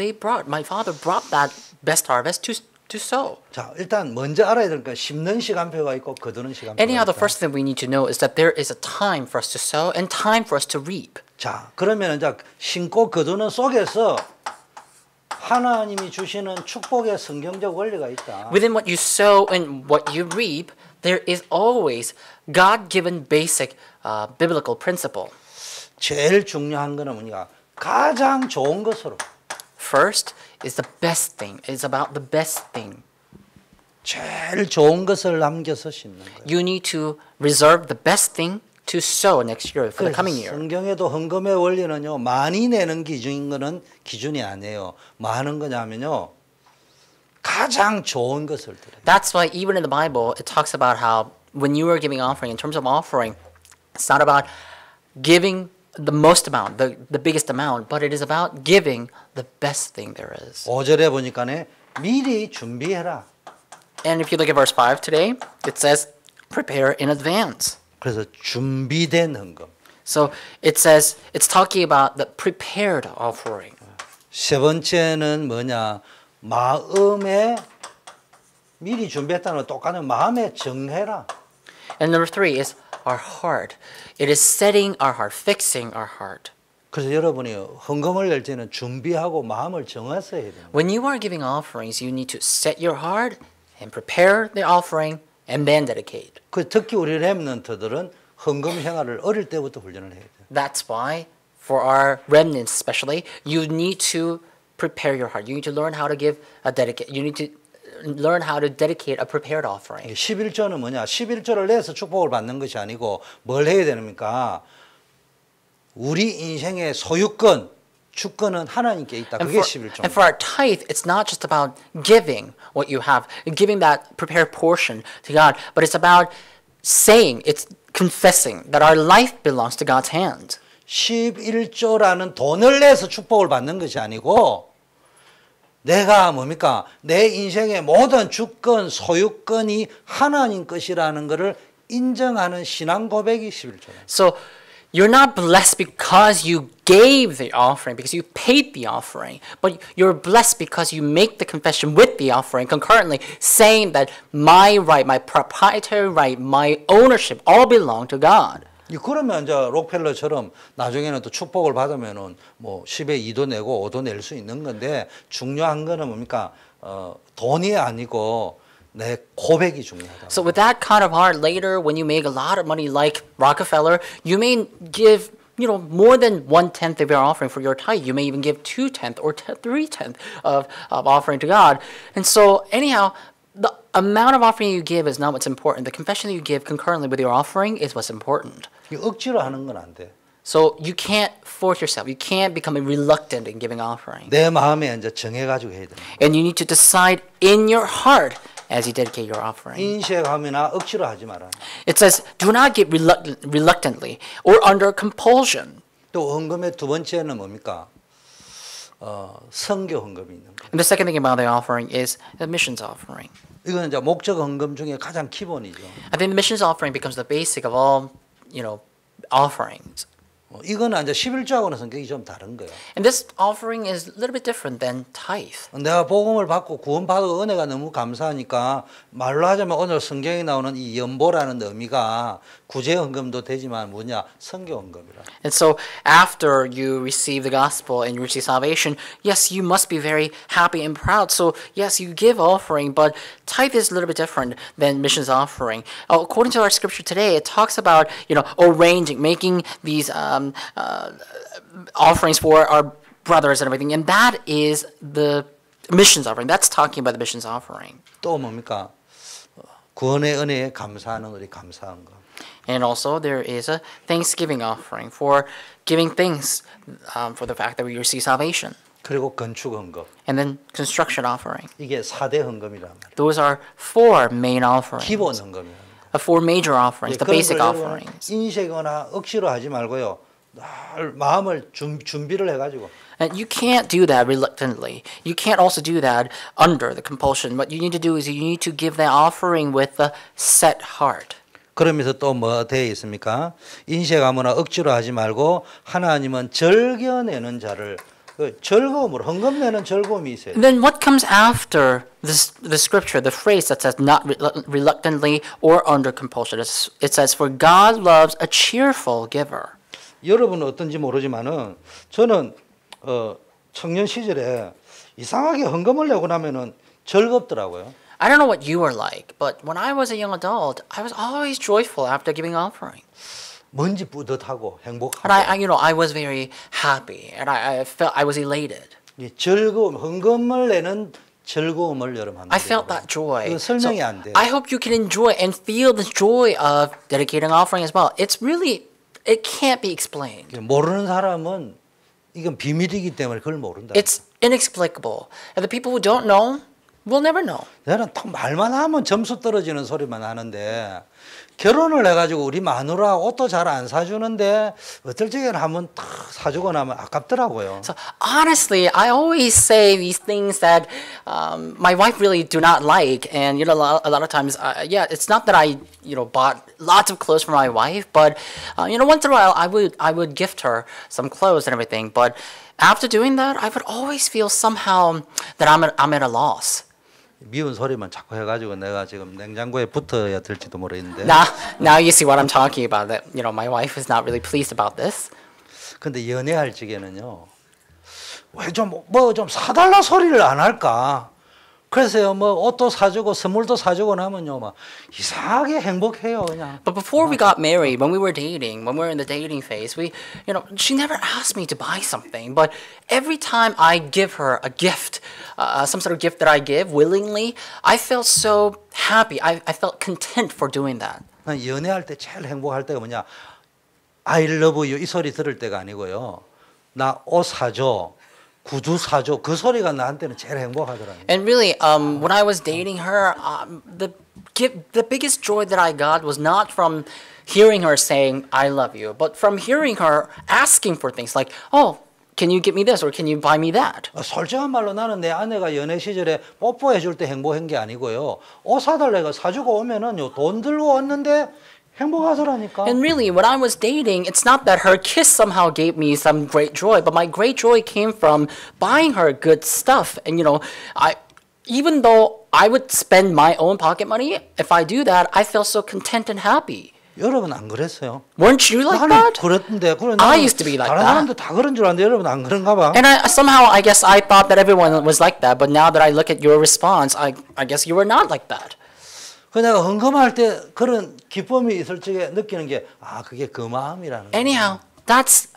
my father brought that best harvest to sow. 자, 일단 먼저 알아야 될 건 심는 시간표가 있고 거두는 시간표가 Anyhow, the 있다. first thing we need to know is that there is a time for us to sow and time for us to reap. 자, 그러면 이제 심고 거두는 속에서 하나님이 주시는 축복의 성경적 원리가 있다. Within what you sow and what you reap, there is always God-given basic biblical principle. 제일 중요한 거는 뭐냐? 가장 좋은 것으로. First is the best thing. It's about the best thing. 제일 좋은 것을 남겨서 심는 거예요. You need to reserve the best thing to sow next year for the coming year. 성경에도 헌금의 원리는요. 많이 내는 기준인 거는 기준이 아니에요. 뭐 하는 거냐면요. 가장 좋은 것을 드려요. That's why even in the Bible, it talks about how when you are giving offering, in terms of offering, it's not about giving the most amount, the biggest amount, but it is about giving the best thing there is. 5절에 보니까네 미리 준비해라. And if you look at verse 5 today, it says, prepare in advance. 그래서 준비된 헌금. So it says, it's talking about the prepared offering. 세 번째는 뭐냐? 마음에 미리 준비했다는 건 똑같은 마음에 정해라. And number 3 is our heart. It is setting our heart, fixing our heart. 그래서 여러분이 헌금을 낼 때는 준비하고 마음을 정해서 해야 됩니다. When you are giving offerings, you need to set your heart and prepare the offering and then dedicate. 그 특히 우리 렘넌트들은 헌금 생활을 어릴 때부터 훈련을 해야 돼요. That's why for our remnants especially, you need to prepare your heart. You need to learn how to give a dedicate. You need to learn how to dedicate a prepared offering. 11조는 뭐냐? 11조를 내서 축복을 받는 것이 아니고 뭘 해야 됩니까? 우리 인생의 소유권, 주권은 하나님께 있다. 그게 11조. And for our tithe, it's not just about giving what you have, giving that prepared portion to God, but it's about saying, it's confessing that our life belongs to God's hand. 11조라는 돈을 내서 축복을 받는 것이 아니고 내가 뭡니까? 내 인생의 모든 주권, 소유권이 하나님 것이라는 것을 인정하는 신앙 고백이 11조예요. So you're not blessed because you gave the offering, because you paid the offering, but you're blessed because you make the confession with the offering, concurrently saying that my right, my proprietary right, my ownership all belong to God. 그러면 이제 록펠러처럼 나중에는 또 축복을 받으면은 뭐 10에 2도 내고 5도 낼 수 있는 건데 중요한 거는 뭡니까? 돈이 아니고 내 고백이 중요하다. So with that kind of heart, later when you make a lot of money like Rockefeller, you may give more than 1/10 of your offering for your tithe. You may even give 2/10 or 3/10 of offering to God. And so anyhow, the amount of offering you give is not what's important. The confession that you give concurrently with your offering is what's important. 억지로 하는 건 안 돼. So you can't force yourself. You can't become reluctant in giving offering. 내 마음에 이제 정해가지고 해야 돼. And you need to decide in your heart as you dedicate your offering. 인색함이나 억지로 하지 마라. It says, do not give reluctantly or under compulsion. 또 헌금의 두 번째는 뭡니까? 선교 헌금이 있는 거. And the second thing about the offering is the missions offering. 이거는 이제 목적 헌금 중에 가장 기본이죠. I think the missions offering becomes the basic of all, offerings. 이거는 이제 11조하고는 성격이 좀 다른 거예요. And this offering is a little bit different than tithe. 내가 복음을 받고 구원받고 은혜가 너무 감사하니까 말로 하자면 오늘 성경에 나오는 이 연보라는 의미가 구제헌금도 되지만 뭐냐 선교헌금이라. And so after you receive the gospel and you receive salvation, yes, you must be very happy and proud. So yes, you give offering, but tithe is a little bit different than missions offering. According to our scripture today, it talks about, arranging, making these offerings for our brothers and everything, and that is the missions offering. That's talking about the missions offering. 또 뭡니까? 구원의 은혜에 감사하는 우리 감사한 거. And also there is a thanksgiving offering for giving thanks for the fact that we receive salvation. 그리고 건축 헌금. And then construction offering. 이게 4대 헌금이란 말이에요. Those are four main offerings. 기본 헌금이에요. Four major offerings, the basic offerings. 인색거나 억지로 하지 말고요. 늘 마음을 준비를 해가지고. And you can't do that reluctantly. You can't also do that under the compulsion. What you need to do is you need to give that offering with a set heart. 그러면서 또 뭐 되어 있습니까? 인색하거나 억지로 하지 말고 하나님은 즐겨내는 자를 즐거움으로 헌금 내는 즐거움이 있어요. Then what comes after this, the scripture, the phrase that says not reluctantly or under compulsion? It says, for God loves a cheerful giver. 여러분은 어떤지 모르지만은 저는 청년 시절에 이상하게 헌금을 내고 나면은 즐겁더라고요. I don't know what you were like, but when I was a young adult, I was always joyful after giving offering. 뭔지 뿌듯하고 행복하고. And I was very happy, and I felt I was elated. 즐거움, 헌금을 내는 즐거움을 여러분 I felt that joy. 그건 설명이 안 돼. I hope you can enjoy and feel the joy of dedicating offering as well. It can't be explained. 모르는 사람은 이건 비밀이기 때문에 그걸 모른다. It's inexplicable. And the people who don't know will never know. 나는 딱 말만 하면 점수 떨어지는 소리만 하는데 결혼을 해가지고 우리 마누라 옷도 잘 안 사주는데 어떨 적에는 한번 딱 사주고 나면 아깝더라고요. So honestly, I always say these things that my wife really do not like, and a lot of times, it's not that I bought lots of clothes for my wife, but once in a while I would gift her some clothes and everything. But after doing that, I would always feel somehow that I'm at a loss. 미운 소리만 자꾸 해가지고 내가 지금 냉장고에 붙어야 될지도 모르겠는데. Now you see what I'm talking about. That my wife is not really pleased about this. 근데 연애할 적에는요, 왜 좀 사달라 소리를 안 할까? 그래서요, 옷도 사주고 선물도 사주고 나면요, 막 이상하게 행복해요, 그냥. But before we got married, when we were in the dating phase, she never asked me to buy something. But every time I give her a gift, some sort of gift that I give willingly, I felt so happy. I felt content for doing that. 연애할 때 제일 행복할 때가 뭐냐? I love you 이 소리 들을 때가 아니고요. 나 옷 사줘. 구두 사줘. 그 소리가 나한테는 제일 행복하더라고요. And really, when I was dating her, the biggest joy that I got was not from hearing her saying "I love you," but from hearing her asking for things like, "Oh, can you get me this or can you buy me that?" 솔직한 말로 나는 내 아내가 연애 시절에 뽀뽀해 줄 때 행복한 게 아니고요. 옷 사달래가 사주고 오면은요 돈 들고 왔는데. 행복하더라니까. And really, when I was dating, it's not that her kiss somehow gave me some great joy, but my great joy came from buying her good stuff. And even though I would spend my own pocket money, if I do that, I feel so content and happy. 여러분 안 그랬어요? Weren't you like 나는 that? 그랬는데 I used to be like 다른 that. 사람들 다 그런 줄 알았는데 여러분 안 그런가 봐. And somehow I guess I thought that everyone was like that, but now that I look at your response, I guess you were not like that. 내가 헌금할 때 그런 기쁨이 있을 적에 느끼는 게 그게 그 마음이라는 거예요. Anyhow, that's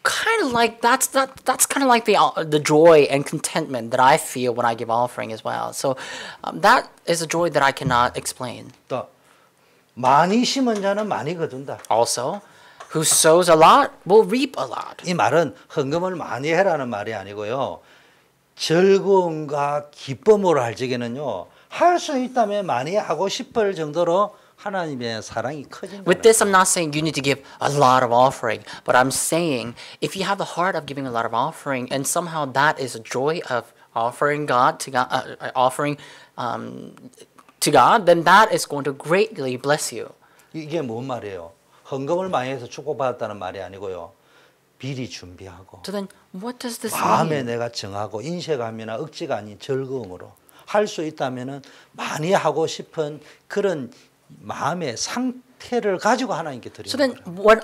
kind of like the joy and contentment that I feel when I give offering as well. So that is a joy that I cannot explain. 또 많이 심은 자는 많이 거둔다. Also, who sows a lot will reap a lot. 이 말은 헌금을 많이 해라는 말이 아니고요. 즐거움과 기쁨으로 할 적에는요. 할 수 있다면 많이 하고 싶을 정도로 하나님의 사랑이 커진다. With this, I'm not saying you need to give a lot of offering, but I'm saying if you have the heart of giving a lot of offering, and somehow that is a joy of offering to God, then that is going to greatly bless you. 이게 뭔 말이에요? 헌금을 많이 해서 축복받았다는 말이 아니고요. 미리 준비하고 So then, what does this 마음에 mean? 내가 정하고 인색함이나 억지가 아닌 즐거움으로 할 수 있다면은 많이 하고 싶은 그런 마음의 상태를 가지고 하나님께 드리는 So then, 거예요.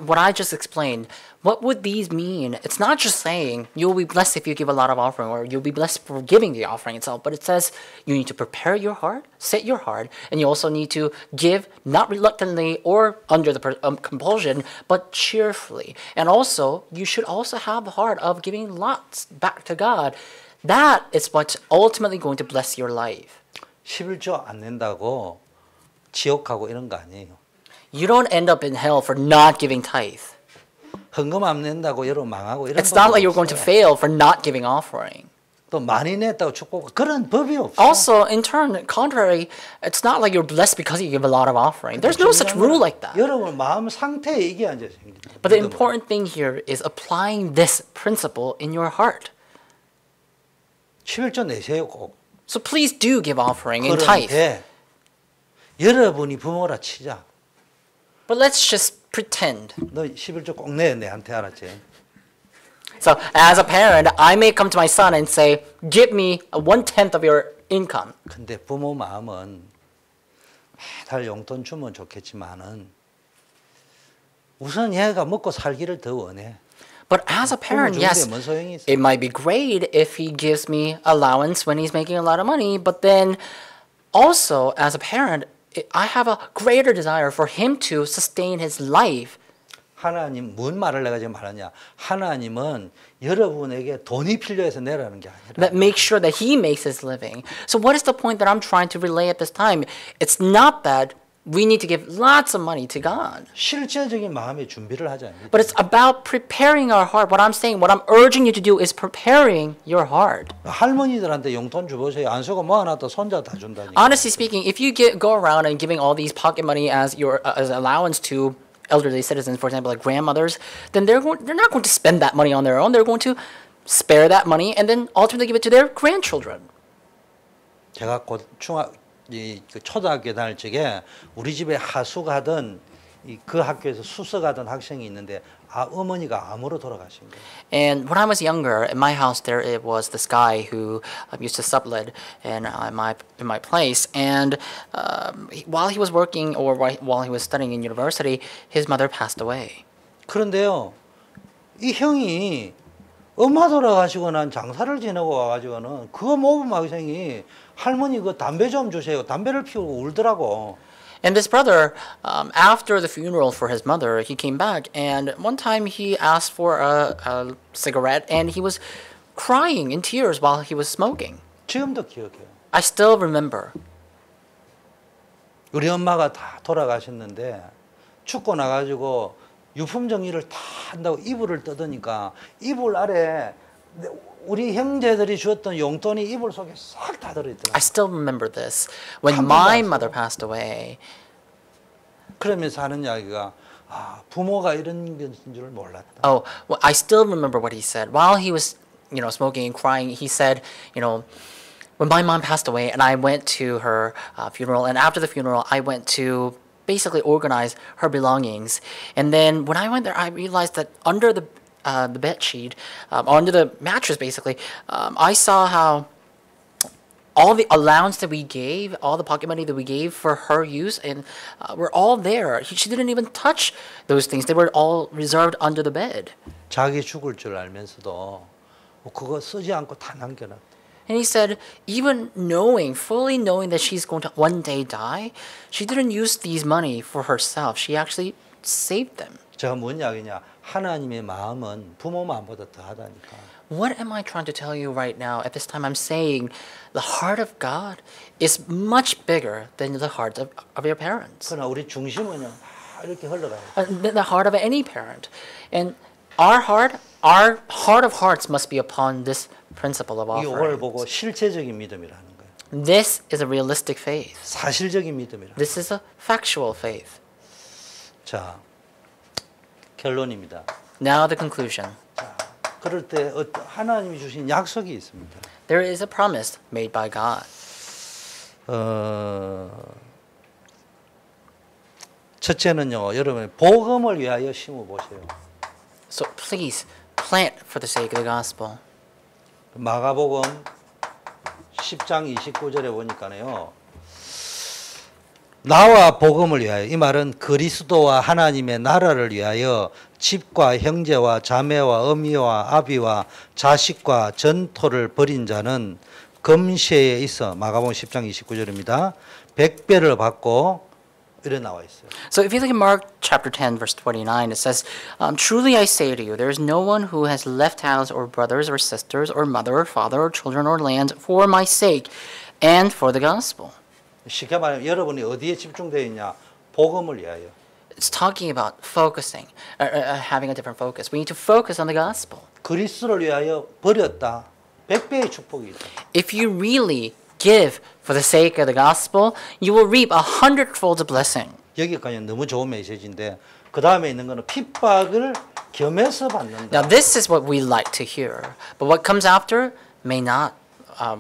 what I just explained, what would these mean? It's not just saying you'll be blessed if you give a lot of offering, or you'll be blessed for giving the offering itself, but it says you need to prepare your heart, set your heart, and you also need to give not reluctantly or under the compulsion, but cheerfully. And also, you should also have the heart of giving lots back to God. That is what's ultimately going to bless your life. 11조 안 낸다고 지옥 가고 이런 거 아니에요. You don't end up in hell for not giving tithe. 헌금 안 낸다고 여러분 망하고 이런 It's not like 법이 you're going to 없어요. fail for not giving offering. 또 많이 냈다고 축복 그런 법이 없어. Also, in turn, contrary, it's not like you're blessed because you give a lot of offering. There's no such rule like that. 여러분 마음 상태에 이게 앉아 생깁니다. But the important thing here is applying this principle in your heart. 11조 내세요 꼭. So please do give offering and tithe. 그런데 여러분이 부모라 치자. But let's just pretend. 너 11조 꼭 내, 내한테 알았지? So as a parent, I may come to my son and say, give me 1/10 of your income. 근데 부모 마음은 매달 용돈 주면 좋겠지만은 우선 얘가 먹고 살기를 더 원해. But as a parent, 주는데 yes, 뭔 소용이 있어? it might be great if he gives me allowance when he's making a lot of money, but then also as a parent, I have a greater desire for him to sustain his life. 하나님 뭔 말을 내가 지금 하느냐? 하나님은 여러분에게 돈이 필요해서 내라는 게 아니라 That makes sure that he makes his living. So what is the point that I'm trying to relay at this time? It's not that we need to give lots of money to God, 실제적인 마음의 준비를 하자. but it's about preparing our heart. What I'm saying, what I'm urging you to do is preparing your heart. 할머니들한테 용돈 주보세요. 안 쓰고 모아놨다 손자 다 준다니까. Honestly speaking, if you go around and giving all these pocket money as your as allowance to elderly citizens, for example, like grandmothers, then they're not going to spend that money on their own. They're going to spare that money and then ultimately give it to their grandchildren. 제가 곧 그 초등학교 다닐 적에 우리 집에 하숙하던 그 학교에서 수석하던 학생이 있는데 어머니가 암으로 돌아가신 거예요. And when I was younger, in my house there it was this guy who used to sublet in my place, and while he was working or while he was studying in university, his mother passed away. 그런데요, 이 형이 엄마 돌아가시고 난 장사를 지내고 와가지고는 그 모범 학생이 할머니 그 담배 좀 주세요. 담배를 피우고 울더라고. And this brother, after the funeral for his mother, he came back, and one time he asked for a cigarette, and he was crying in tears while he was smoking. 지금도 기억해요. I still remember. 우리 엄마가 다 돌아가셨는데 죽고 나가지고 유품 정리를 다 한다고 이불을 뜯으니까 이불 아래 우리 형제들이 주었던 용돈이 이불 속에 싹 다 I 들어있더라고요. still remember this. When 한 번도 my 안 mother 쓰고. passed away, 그러면서 하는 이야기가 부모가 이런 것인 줄 몰랐다. oh, well, I still remember what he said. While he was, smoking and crying, he said, when my mom passed away and I went to her funeral, and after the funeral, I went to basically organize her belongings. And then when I went there, I realized that under the bed sheet, under the mattress, basically, I saw how all the allowance that we gave, all the pocket money that we gave for her use, and were all there. She didn't even touch those things. They were all reserved under the bed. 자기 죽을 줄 알면서도 그거 쓰지 않고 다 남겨놨다. And he said, even fully knowing that she's going to one day die, she didn't use these money for herself. She actually saved them. 제가 뭔 이야기냐? 하나님의 마음은 부모 마음보다 더하다니까. What am I trying to tell you right now? At this time, I'm saying the heart of God is much bigger than the heart of your parents, 그러나 우리 중심은 그냥 이렇게 흘러가요. than the heart of any parent. And our heart of hearts must be upon this principle of 이걸 보고 offering. 실체적인 믿음이라는 거예요. This is a realistic faith. 사실적인 믿음이라. This is a factual faith. 자, 결론입니다. Now the conclusion. 그럴 때 하나님이 주신 약속이 있습니다. There is a promise made by God. 첫째는요, 여러분 복음을 위하여 심어 보세요. So please plant for the sake of the gospel. 마가복음 10장 29절에 보니까요. 나와 복음을 위하여, 이 말은 그리스도와 하나님의 나라를 위하여 집과 형제와 자매와 어미와 아비와 자식과 전토를 벌인 자는 금세에 있어, 마가복음 10장 29절입니다. 100배를 받고 이래 나와 있어요. So if you look at Mark chapter 10, verse 29, it says, Truly I say to you, there is no one who has left house or brothers or sisters or mother or father or children or land for my sake and for the gospel. 쉽게 말하면 여러분이 어디에 집중되어 있냐? 복음을 위하여. It's talking about focusing, having a different focus. We need to focus on the gospel. 그리스도를 위하여 버렸다. 100배의 축복이 있다. If you really give for the sake of the gospel, you will reap 100-fold blessing. 여기까지는 너무 좋은 메시지인데 그 다음에 있는 거는 핍박을 겸해서 받는다. Now this is what we like to hear, but what comes after may not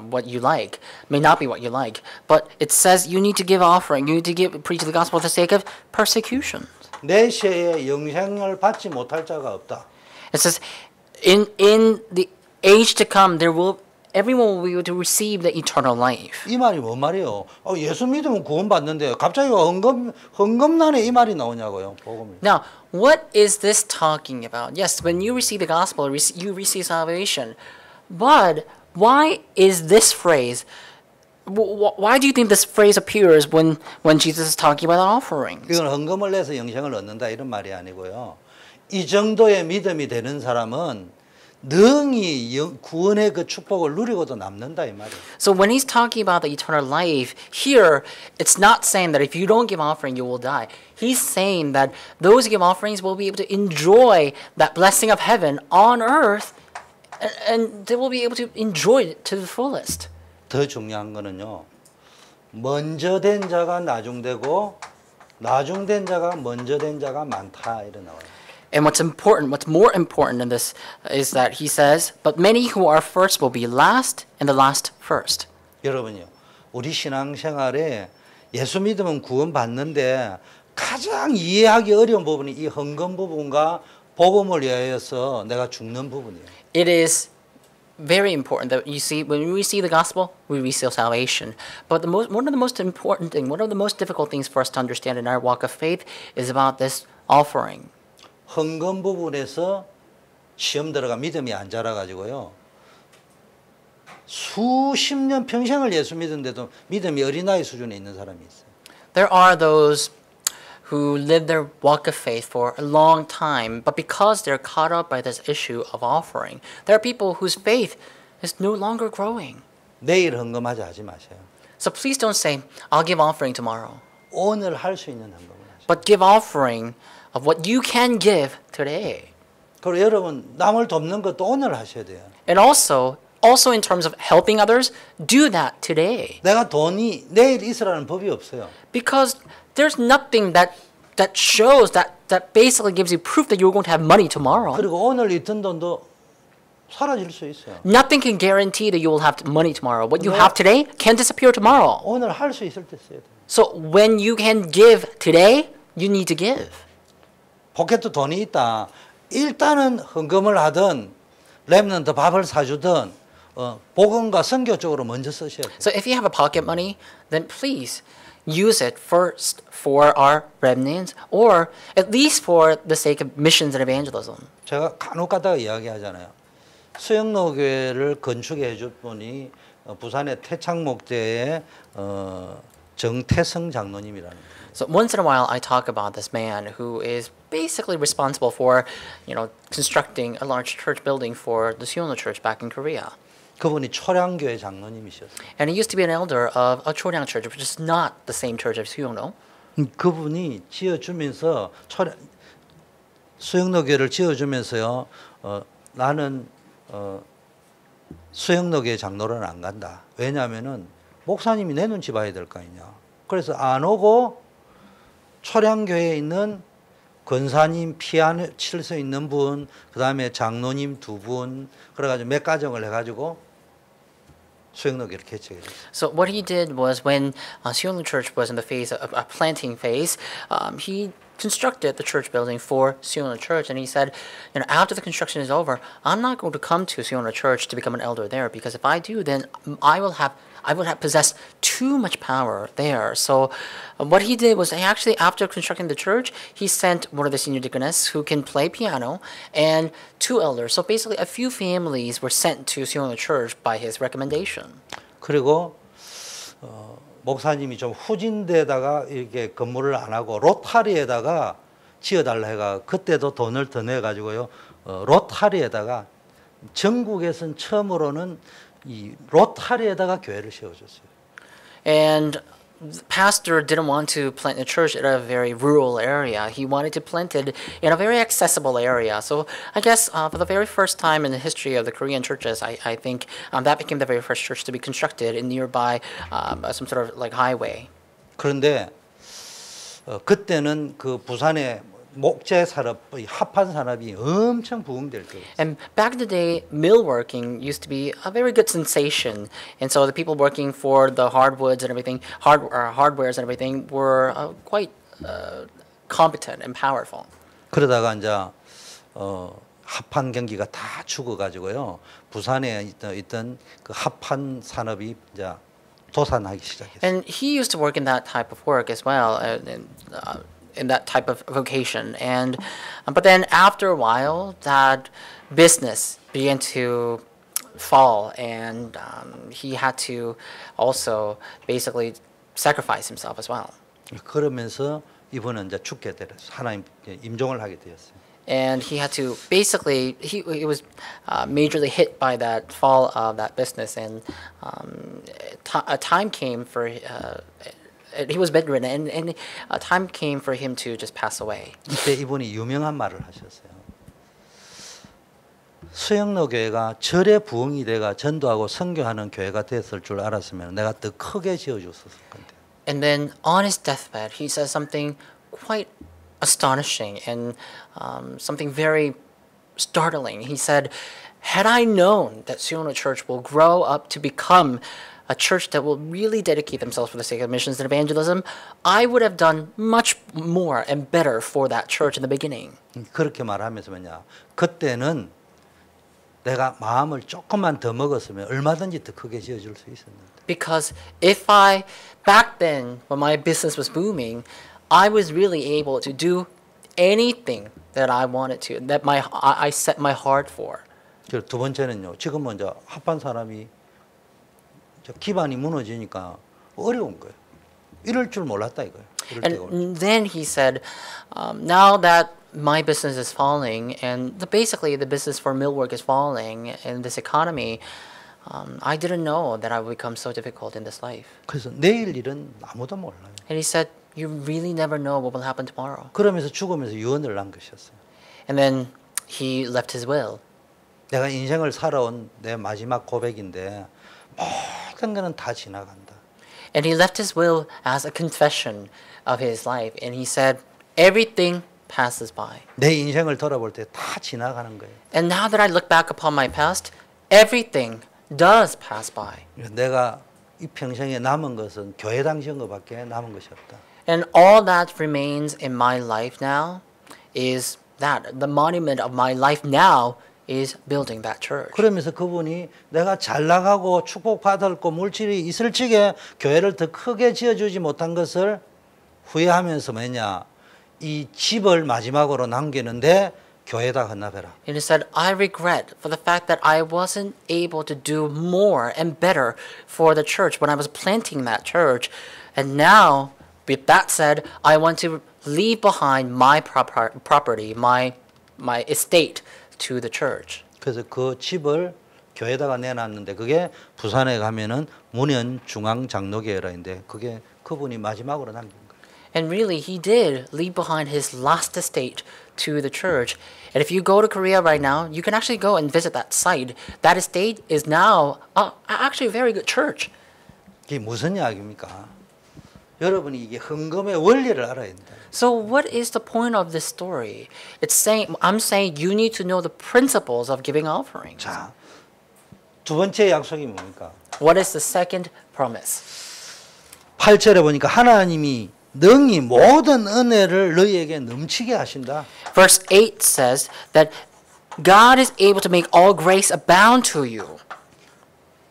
what you like, may not be what you like. But it says you need to give offering, you need to preach the gospel for the sake of persecution. 내 시에 영생을 받지 못할 자가 없다. It says in the age to come everyone will be able to receive the eternal life. 이 말이 뭔 말이에요? 예수 믿으면 구원 받는데 갑자기 헌금난에 이 말이 나오냐고요. 복음이. Now, what is this talking about? Yes, when you receive the gospel, you receive salvation. But why is this phrase? Why do you think this phrase appears when Jesus is talking about offerings? 이건 헌금을 내서 영생을 얻는다 이런 말이 아니고요. 이 정도의 믿음이 되는 사람은 능히 구원의 그 축복을 누리고도 남는다 이 말이에요. So when he's talking about the eternal life, here it's not saying that if you don't give offering you will die. He's saying that those who give offerings will be able to enjoy that blessing of heaven on earth and they will be able to enjoy it to the fullest. 더 중요한 거는요. 먼저 된 자가 나중되고 나중된 자가 먼저 된 자가 많다 이래 나와요. And what's more important in this is that he says, but many who are first will be last and the last first. 여러분요. 우리 신앙생활에 예수 믿으면 구원 받는데 가장 이해하기 어려운 부분이 이 헌금 부분과 복음을 위하여서 내가 죽는 부분이에요. It is very important that you see when we receive the gospel, we receive salvation. But one of the most important thing, one of the most difficult things for us to understand in our walk of faith is about this offering. 헌금 부분에서 시험 들어가 믿음이 안 자라가지고요. 수십 년 평생을 예수 믿은데도 믿음이 어린아이 수준에 있는 사람이 있어요. There are those who live their walk of faith for a long time, but because they're caught up by this issue of offering, there are people whose faith is no longer growing. 내일 헌금하자 하지 마세요. So please don't say, I'll give offering tomorrow. 오늘 할 수 있는 헌금을 하세요. But give offering of what you can give today. 그리고 여러분 남을 돕는 것도 오늘 하셔야 돼요. And also in terms of helping others, do that today. 내가 돈이 내일 있으라는 법이 없어요. Because there's nothing that shows that basically gives you proof that you're going to have money tomorrow. 그리고 오늘 있던 돈도 사라질 수 있어요. Nothing can guarantee that you will have money tomorrow. What you have today can disappear tomorrow. 오늘 할 수 있을 때 써야 돼요. So when you can give today, you need to give. 포켓도 돈이 있다. 일단은 헌금을 하든 렘넌트 밥을 사주든 복음과 선교 쪽으로 먼저 쓰셔야 돼요. So if you have a pocket money, then please use it first for our remnants or at least for the sake of missions and evangelism. 제가 간혹 가다가 이야기하잖아요. 수영로 교회를 건축해 줄 분이 부산의 태창목대의 정태성 장로님이라는 거예요. So once in a while I talk about this man who is basically responsible for, constructing a large church building for the Suyeonho Church back in Korea. 그분이 초량교회 장로님이셨어요. And he used to be an elder of a Choryang church, which is not the same church as Suyeonho. 그분이 지어주면서 수영로 교회를 지어주면서요. 나는 수영로 교회 장로는 안 간다. 왜냐하면은 목사님이 내 눈치 봐야 될 거 아니냐. 그래서 안 오고 초량교회에 있는 권사님 피아노 칠 수 있는 분, 그 다음에 장로님 2분, 그래가지고 몇 가정을 해가지고 수영로교를 개척했어요. So what he did was when Seoul Church was in the phase of a planting phase, he constructed the church building for Seoul Church, and he said, you know, after the construction is over, I'm not going to come to Seoul Church to become an elder there, because if I do, then I will have possessed too much power there. So what he did was, he actually, after constructing the church, he sent one of the senior deaconess who can play piano and 2 elders. So basically, a few families were sent to Seoul Church by his recommendation. 그리고 목사님이 좀 후진데다가 이렇게 건물을 안 하고 로타리에다가 지어달라 해가 그때도 돈을 더 내가지고요. 로타리에다가 전국에선 처음으로는 이 로타리에다가 교회를 세워줬어요. And the pastor didn't want to plant a church in a very rural area. He wanted to plant it in a very accessible area. So I guess for the very first time in the history of the Korean churches, I think that became the very first church to be constructed in nearby some sort of like highway. 그런데 그때는 그 부산의 목재 산업, 합판 산업이 엄청 부흥될 때였어요. And back in the day, millworking used to be a very good sensation. And so the people working for the hardwoods and everything, hardwares and everything were quite competent and powerful. 그러다가 이제 합판 경기가 다 죽어가지고요. 부산에 있던 그 합판 산업이 이제 도산하기 시작했어요. And he used to work in that type of work as well. In that type of vocation, and but then after a while, that business began to fall, and he had to also basically sacrifice himself as well. 그러면서 이분은 이제 죽게 되었어요. 하나님 임종을 하게 되었어요. And he had to basically he was majorly hit by that fall of that business, and a time came for. He was bedridden, and time came for him to just pass away. 이때 이분이 유명한 말을 하셨어요. 수영로 교회가 절에 부흥이 돼가 전도하고 선교하는 교회가 됐을 줄 알았으면 내가 더 크게 지어줬을 건데. And then on his deathbed, he says something quite astonishing and something very startling. He said, "Had I known that Seoul Church will grow up to become a church that will really dedicate themselves for the sake of missions and evangelism, I would have done much more and better for that church in the beginning." 그렇게 말하면서 뭐냐? 그때는 내가 마음을 조금만 더 먹었으면 얼마든지 더 크게 지어줄 수 있었는데. Because if I, back then, when my business was booming, I was really able to do anything that I wanted to, that I set my heart for. 두 번째는요. 지금 먼저 합판 사람이 기반이 무너지니까 어려운 거예요. 이럴 줄 몰랐다 이거예요. And then he said, now that my business is falling, and basically the business for millwork is falling in this economy, I didn't know that I would become so difficult in this life. 그래서 내일 일은 아무도 몰라요. And he said, you really never know what will happen tomorrow. 그러면서 죽으면서 유언을 남기셨어요. And then he left his will. 내가 인생을 살아온 내 마지막 고백인데 모든 거는 다 지나간다. And he left his will as a confession of his life. And he said, everything passes by. 내 인생을 돌아볼 때 다 지나가는 거예요. And now that I look back upon my past, everything does pass by. 내가 이 평생에 남은 것은 교회당 지은 것밖에 남은 것이 없다. And all that remains in my life now is that. The monument of my life now is building that church. 그러면서 그분이 내가 잘 나가고 축복받았고 물질이 있을 적에 교회를 더 크게 지어주지 못한 것을 후회하면서 뭐냐 이 집을 마지막으로 남기는데 교회다 헌납해라. And he said, I regret for the fact that I wasn't able to do more and better for the church when I was planting that church. And now, with that said, I want to leave behind my property, my estate to the church. 그래서 그 집을 교회다가 내놨는데 그게 부산에 가면은 문현중앙장로교회라인데 그게 그분이 마지막으로 남긴 거예요. And really, he did leave behind his last estate to the church. And if you go to Korea right now, you can actually go and visit that site. That estate is now actually a very good church. 이게 무슨 이야기입니까? 여러분이 이게 헌금의 원리를 알아야 된다. So what is the point of this story? I'm saying you need to know the principles of giving offerings. 자, 두 번째 약속이 뭡니까? What is the second promise? 8절에 보니까 하나님이 능히 모든 은혜를 너희에게 넘치게 하신다. Verse 8 says that God is able to make all grace abound to you.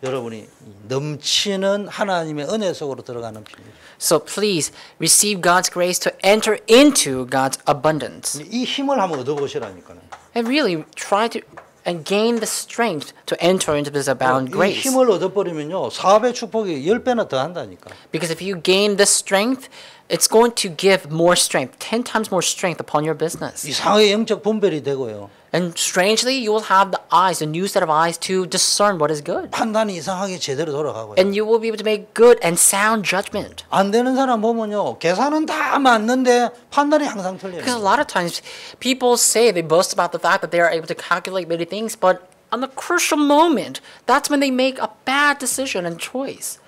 여러분이 넘치는 하나님의 은혜 속으로 들어가는 비밀. So please receive God's grace to enter into God's abundance. 이 힘을 한번 얻어보시라니까요. And really try to and gain the strength to enter into this abound 이 grace. 힘을 얻어버리면요, 사업의 축복이 10배나 더 한다니까. Because if you gain this strength, it's going to give more strength, 10 times more strength upon your business. 이상하게 영적 분별이 되고요. And strangely, you will have the eyes, a new set of eyes to discern what is good. 판단이 이상하게 제대로 돌아가고요. And you will be able to make good and sound judgment. 안 되는 사람 보면요, 계산은 다 맞는데 판단이 항상 틀려요. Because a lot of times people say they boast about the fact that they are able to calculate many things, but on the crucial moment, that's when they make a bad decision and choice.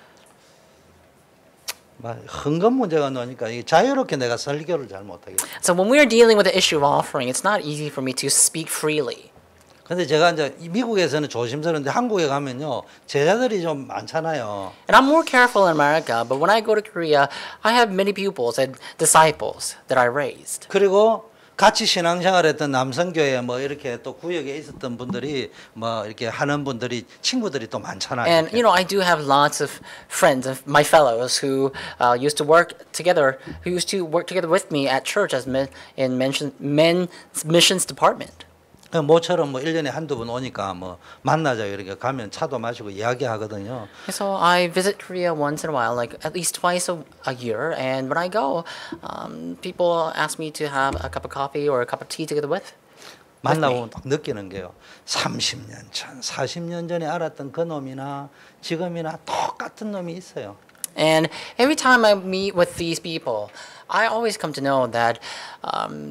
헌금 문제가 나오니까 자유롭게 내가 설교를 잘 못하겠어요. So when we are dealing with the issue of offering, it's not easy for me to speak freely. 근데 제가 이제 미국에서는 조심스러운데 한국에 가면요, 제자들이 좀 많잖아요. And I'm more careful in America, but when I go to Korea, I have many pupils and disciples that I raised. 그리고 같이 신앙생활했던 남성교회 뭐 이렇게 또 구역에 있었던 분들이 뭐 이렇게 하는 분들이 친구들이 또 많잖아요. And you know, I do have lots of friends of my fellows who used to work together with me at church as men's missions department. 모처럼 뭐 1년에 한두 번 오니까 뭐 만나자 이렇게 가면 차도 마시고 이야기하거든요. So I visit Korea once in a while, like at least twice a year. And when I go, people ask me to have a cup of coffee or a cup of tea together with. 만나보면 딱 느끼는 게요. 30년 전, 40년 전에 알았던 그 놈이나 지금이나 똑같은 놈이 있어요. And every time I meet with these people, I always come to know that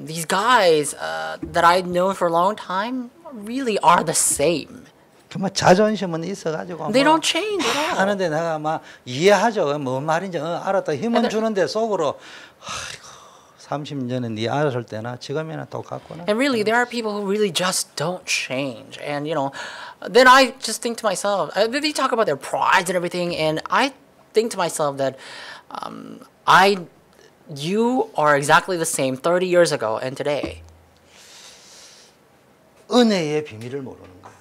these guys that I've known for a long time really are the same. 정말 자존심은 있어가지고 They don't change at all. 하는데 내가 막 이해하죠. 뭔 말인지 알았다. 힘은 주는데 속으로 아이고 30년에 네 알았을 때나 지금이나 똑같구나. And really, there are people who really just don't change. And you know, then I just think to myself, they talk about their pride and everything, and I think to myself that you are exactly the same 30 years ago and today. 은혜의 비밀을 모르는 거예요.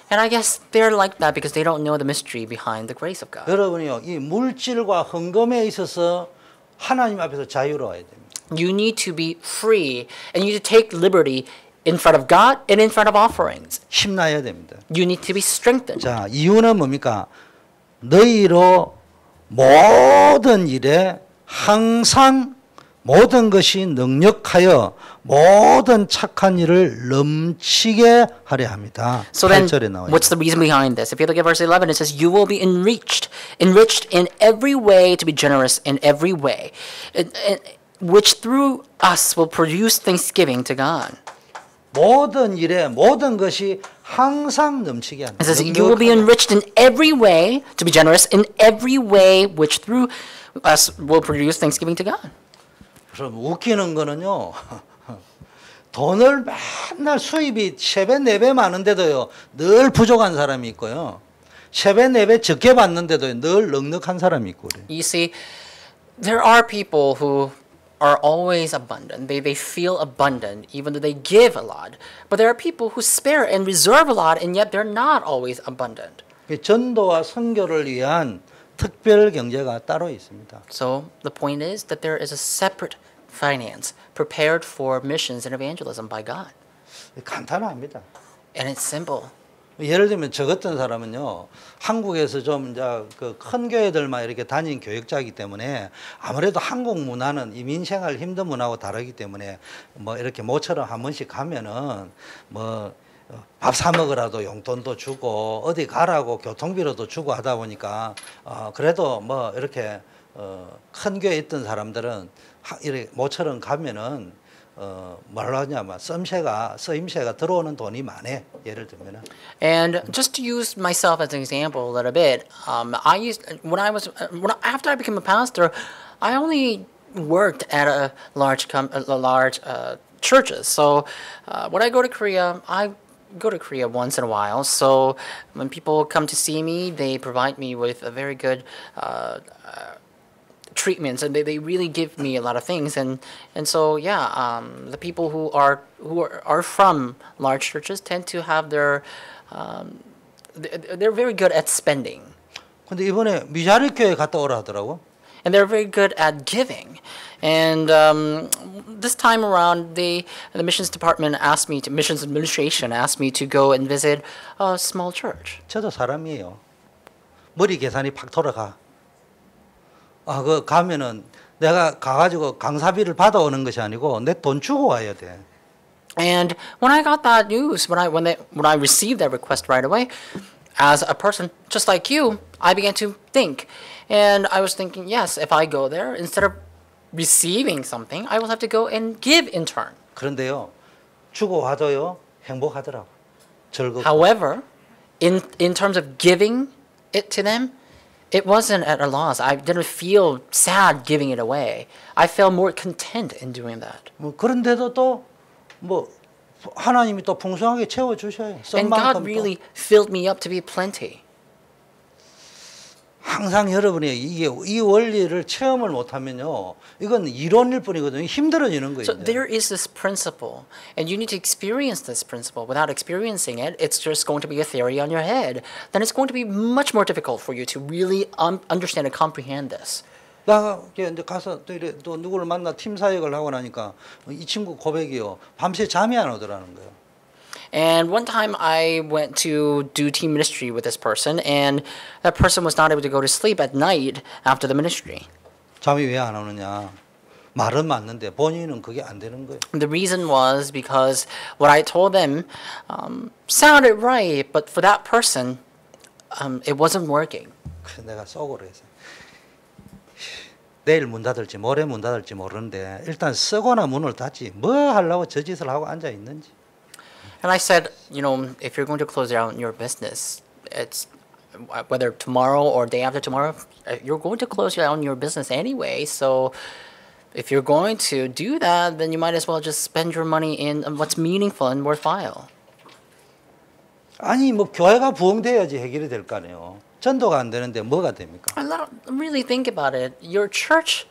And I guess they're like that because they don't know the mystery behind the grace of God. 여러분이요, 이 물질과 헌금에 있어서 하나님 앞에서 자유로워야 됩니다. You need to be free and you need to take liberty in front of God and in front of offerings. 힘나야 됩니다. You need to be strengthened. 자, 이유는 뭡니까? 너희로 모든 일에 항상 모든 것이 능력하여 모든 착한 일을 넘치게 하려 합니다. So then, 8절에 나와요. what's the reason behind this? If you look at verse 11, it says, "You will be enriched in every way to be generous in every way, which through us will produce thanksgiving to God." 모든 일에 모든 것이 항상 넘치게 합니다. It says, "You will be enriched in every way to be generous in every way, which through us will produce thanksgiving to God." 그럼 웃기는 거는요. 돈을 맨날 수입이 3배, 4배 많은데도요. 늘 부족한 사람이 있고요. 3배, 4배 적게 받는데도 늘 넉넉한 사람이 있고 그래요. You see, there are people who are always abundant. They feel abundant even though they give a lot. But there are people who spare and reserve a lot and yet they're not always abundant. 전도와 선교를 위한 특별 경제가 따로 있습니다. So the point is that there is a separate finance prepared for missions and evangelism by God. 간단합니다. And it's simple. 예를 들면 저 같은 사람은요, 한국에서 좀 이제 그 큰 교회들만 이렇게 다닌 교육자이기 때문에 아무래도 한국 문화는 이민생활 힘든 문화하고 다르기 때문에 뭐 이렇게 모처럼 한 번씩 가면은 뭐 밥 사 먹으라도 용돈도 주고 어디 가라고 교통비로도 주고 하다 보니까 그래도 뭐 이렇게 큰 교회에 있던 사람들은 이렇게 모처럼 가면은 뭐라 하냐면 쓰임새가 들어오는 돈이 많아. 예를 들면은. And just to use myself as an example a little bit, after I became a pastor, I only worked at a large churches. So when I go to Korea, I go to Korea once in a while. So when people come to see me, they provide me with a very good treatments, and they really give me a lot of things. And so yeah, the people who are from large churches tend to have their they're very good at spending. 근데 이번에 미자리 교회 갔다 오라 하더라고. And they're very good at giving. And this time around, the missions department asked me to, missions administration asked me to go and visit a small church. 저도 사람이에요. 머리 계산이 팍 돌아가. 그 가면은 내가 가가지고 강사비를 받아오는 것이 아니고 내 돈 주고 와야 돼. And when I got that news, when I received that request right away, as a person just like you, I began to think. And I was thinking, yes, if I go there, instead of receiving something, I will have to go and give in turn. 그런데요, 주고 와도요, 행복하더라고. 즐겁고. However, in terms of giving it to them, it wasn't at a loss. I didn't feel sad giving it away. I felt more content in doing that. 그런데도 또 뭐 하나님이 또 풍성하게 채워 주셔요. And God really filled me up to be plenty. 항상 여러분이 이 원리를 체험을 못하면요, 이건 이론일 뿐이거든요. 힘들어지는 거예요. So there is this principle, and you need to experience this principle. Without experiencing it, it's just going to be a theory on your head. Then it's going to be much more difficult for you to really understand and comprehend this. 나 이제 가서 또 누구를 만나 팀 사역을 하고 나니까 이 친구 고백이요, 밤새 잠이 안 오더라는 거예요. And one time I went to do team ministry with this person, and that person was not able to go to sleep at night after the ministry. 잠이 왜 안 오느냐? 말은 맞는데 본인은 그게 안 되는 거예요. The reason was because what I told them sounded right, but for that person, it wasn't working. 그래서 내가 속으로 해서 내일 문 닫을지 모레 문 닫을지 모르는데 일단 쓰거나 문을 닫지 뭐 하려고 저 짓을 하고 앉아 있는지. And I said, if you're going to close down your business, it's whether tomorrow or day after tomorrow, you're going to close down your business anyway. So if you're going to do that, then you might as well just spend your money in what's meaningful and worthwhile. 아니 뭐 교회가 부흥돼야지 해결이 될 거 아니에요. 전도가 안 되는데 뭐가 됩니까? Really think about it. Your church,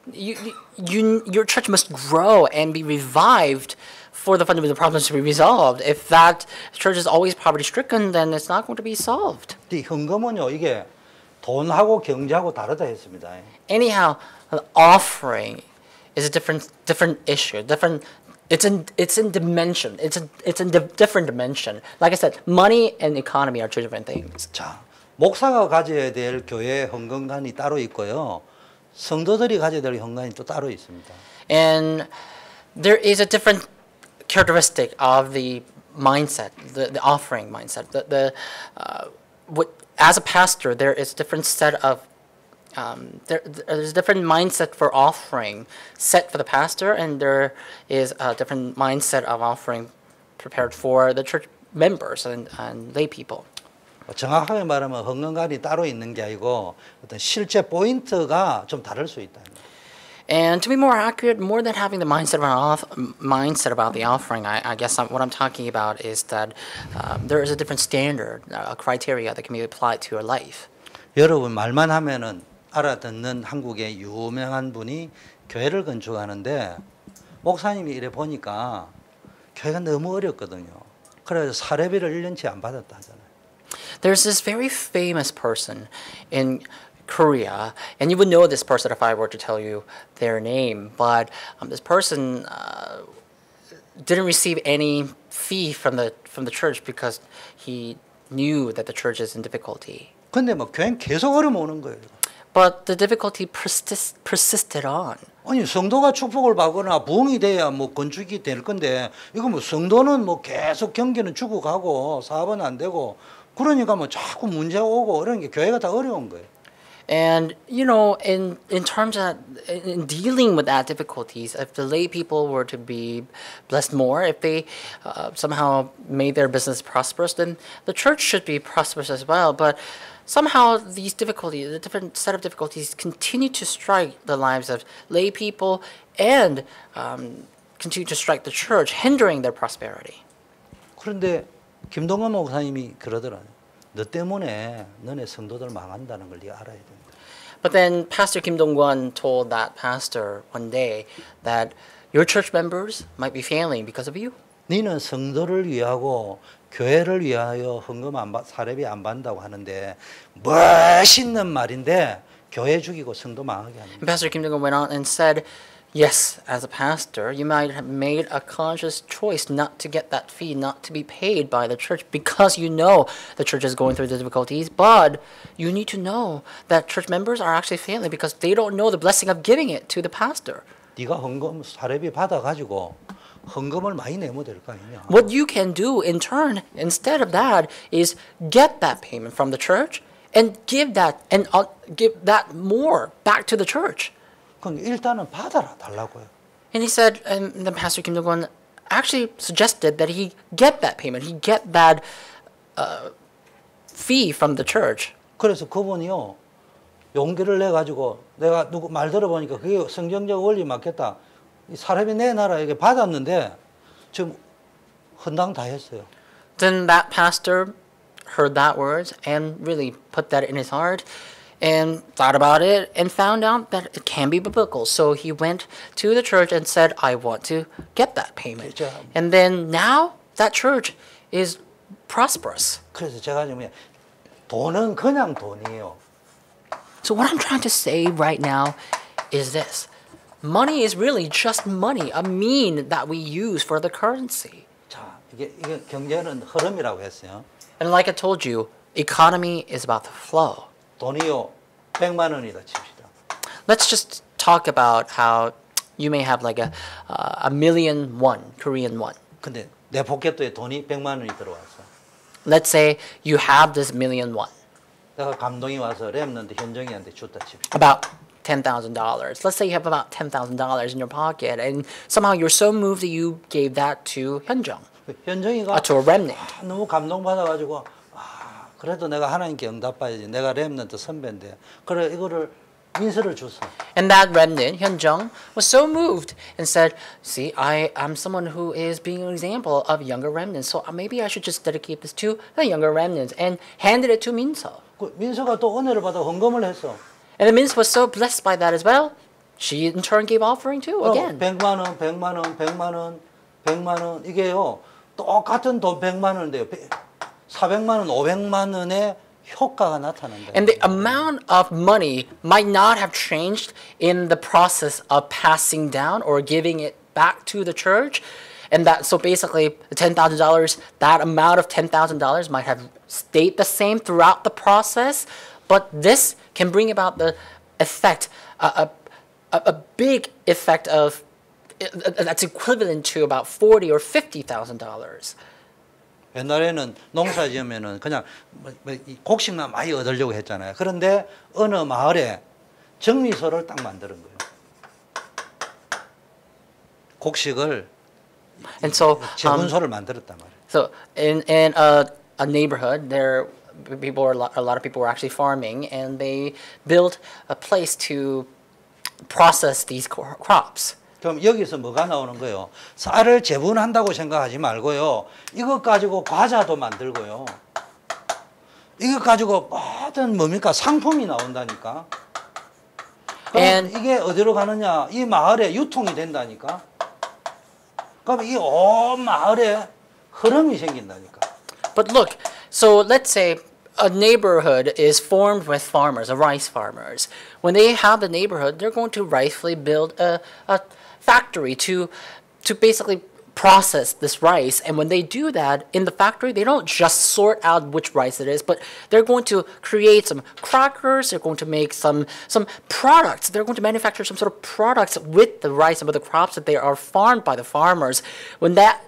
your church must grow and be revived for the fundamental problems to be resolved. If that church is always poverty-stricken, then it's not going to be solved. 이 헌금은요, 이게 돈하고 경제하고 다르다 했습니다. Anyhow, an offering is a different issue. It's in dimension. It's in different dimension. Like I said, money and economy are two different things. 자, 목사가 가져야 될 교회 헌금관이 따로 있고요, 성도들이 가져야 될 헌금관이 또 따로 있습니다. And there is a different characteristic of the mindset, the offering mindset. As a pastor, there is a different set of there's a different mindset for offering set for the pastor, and there is a different mindset of offering prepared for the church members and lay people. 정확하게 말하면 헌금관이 따로 있는 게 아니고 어떤 실제 포인트가 좀 다를 수 있다. And to be more accurate, more than having the mindset about the offering, I guess what I'm talking about is that there is a different standard, a criteria that can be applied to your life. 여러분 말만 하면은 알아듣는 한국의 유명한 분이 교회를 건축하는데 목사님이 이래 보니까 교회가 너무 어렵거든요. 그래서 사례비를 1년치 안 받았다 하잖아요. There's this very famous person in Korea, and you would know this person if I were to tell you their name, but this person didn't receive any fee from the church because he knew that the church is in difficulty. 근데 뭐 교회는 계속 어려움 오는 거예요. But the difficulty persisted on. 아니 성도가 축복을 받거나 부흥이 돼야 뭐 건축이 될 건데 이거 뭐 성도는 뭐 계속 경기는 죽어가고 사업은 안 되고 그러니까 뭐 자꾸 문제 오고 이런 게 교회가 다 어려운 거예요. And in terms of in dealing with that difficulties, if the lay people were to be blessed more, if they somehow made their business prosperous, then the church should be prosperous as well. But somehow these difficulties, the different set of difficulties, continue to strike the lives of lay people and continue to strike the church, hindering their prosperity. 그런데 김동건 목사님이 그러더라고요. 너 때문에 너네 성도들 망한다는 걸 네가 알아야 된다. But then Pastor Kim Dong-kwon told that pastor one day that your church members might be failing because of you. 너는 성도를 위하고 교회를 위하여 헌금 사례비 안 받는다고 하는데 멋있는 말인데 교회 죽이고 성도 망하게 하는 And Pastor Kim Dong-kwon went on and said, yes, as a pastor, you might have made a conscious choice not to get that fee, not to be paid by the church because you know the church is going through the difficulties, but you need to know that church members are actually failing because they don't know the blessing of giving it to the pastor. 네가 헌금 사례비 받아가지고 헌금을 많이 내면 될 거 아니냐. What you can do in turn, instead of that, is get that payment from the church and give that more back to the church. 그럼 일단은 받아라 달라고요. And he said, and then Pastor Kim Dong-kwon actually suggested that he get that payment, he get that fee from the church. 그래서 그분이요 용기를 내 가지고 내가 누구 말 들어보니까 그게 성경적 원리 맞겠다. 이 사람이 내 나라에게 받았는데 지금 헌당 다 했어요. Then that pastor heard that words and really put that in his heart and thought about it and found out that it can be biblical. So he went to the church and said, I want to get that payment. 그렇죠. And then now that church is prosperous. 그래서 제가 지금 돈은 그냥 돈이에요. So what I'm trying to say right now is this. Money is really just money, a mean that we use for the currency. 자, 이게 경제는 흐름이라고 했어요. And like I told you, economy is about the flow. 돈이요 100만 원이다 칩시다. Let's just talk about how you may have like a million won, Korean won. 근데 내 포켓에 돈이 100만 원이 들어왔어. Let's say you have this million won, 내가 감동이 와서 랩런트 현정이한테 줬다 칩시다. about $10,000. Let's say you have about $10,000 in your pocket, and somehow you're so moved that you gave that to 현정, 현정이가 to a remnant. 너무 감동받아가지고 그래도 내가 하나님께 응답받아야지. 내가 랩런트 선배인데 그래 이거를 민서를 줬어. And that remnant, Hyunjung, was so moved and said, see, I'm someone who is being an example of younger remnants, so maybe I should just dedicate this to the younger remnants, and handed it to Minso. 그 민서가 또 은혜를 받아 헌금을 했어. And the Minso was so blessed by that as well. She in turn gave offering too, again. 100만 원, 100만 원, 100만 원, 100만 원 이게요. 똑같은 돈 100만 원인데요. 400만 원, 500만 원의 효과가 나타난다. And the amount of money might not have changed in the process of passing down or giving it back to the church. And that, so basically, the $10,000, that amount of $10,000 might have stayed the same throughout the process, but this can bring about the effect, a big effect of that's equivalent to about $40,000 or $50,000. 옛날에는 농사 지으면은 그냥 곡식만 많이 얻으려고 했잖아요. 그런데 어느 마을에 정미소를 딱 만드는 거예요. 곡식을 And so, 재분소를 만들었단 말이에요. so in a neighborhood, there people were a lot of people were actually farming, and they built a place to process these crops. 그럼 여기서 뭐가 나오는 거예요? 쌀을 재분한다고 생각하지 말고요. 이것 가지고 과자도 만들고요. 이것 가지고 모든 뭡니까? 상품이 나온다니까. 그럼 이게 어디로 가느냐? 이 마을에 유통이 된다니까. 그럼 이 온 마을에 흐름이 생긴다니까. But look, so let's say a neighborhood is formed with farmers, rice farmers. When they have the neighborhood, they're going to rightfully build a factory to basically process this rice. And when they do that in the factory, they don't just sort out which rice it is, but they're going to create some crackers, they're going to make some products, they're going to manufacture some sort of products with the rice and with the crops that they are farmed by the farmers. When that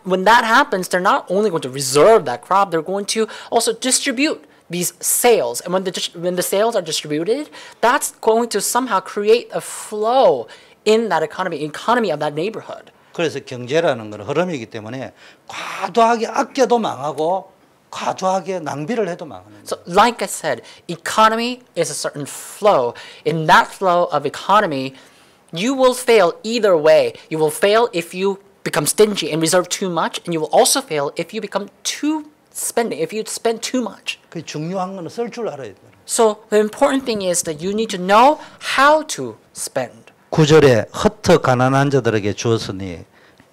happens, they're not only going to reserve that crop, they're going to also distribute these sales. And when the sales are distributed, that's going to somehow create a flow in that economy of that neighborhood. 그래서 경제라는 건 흐름이기 때문에 과도하게 아껴도 망하고 과도하게 낭비를 해도 망하는 거예요. So like I said, economy is a certain flow. In that flow of economy, you will fail either way. You will fail if you become stingy and reserve too much, and you will also fail if you become too spending, if you spend too much. 그 중요한 거는 쓸 줄 알아야 돼. So the important thing is that you need to know how to spend. 9절에 흩어 가난한 자들에게 주었으니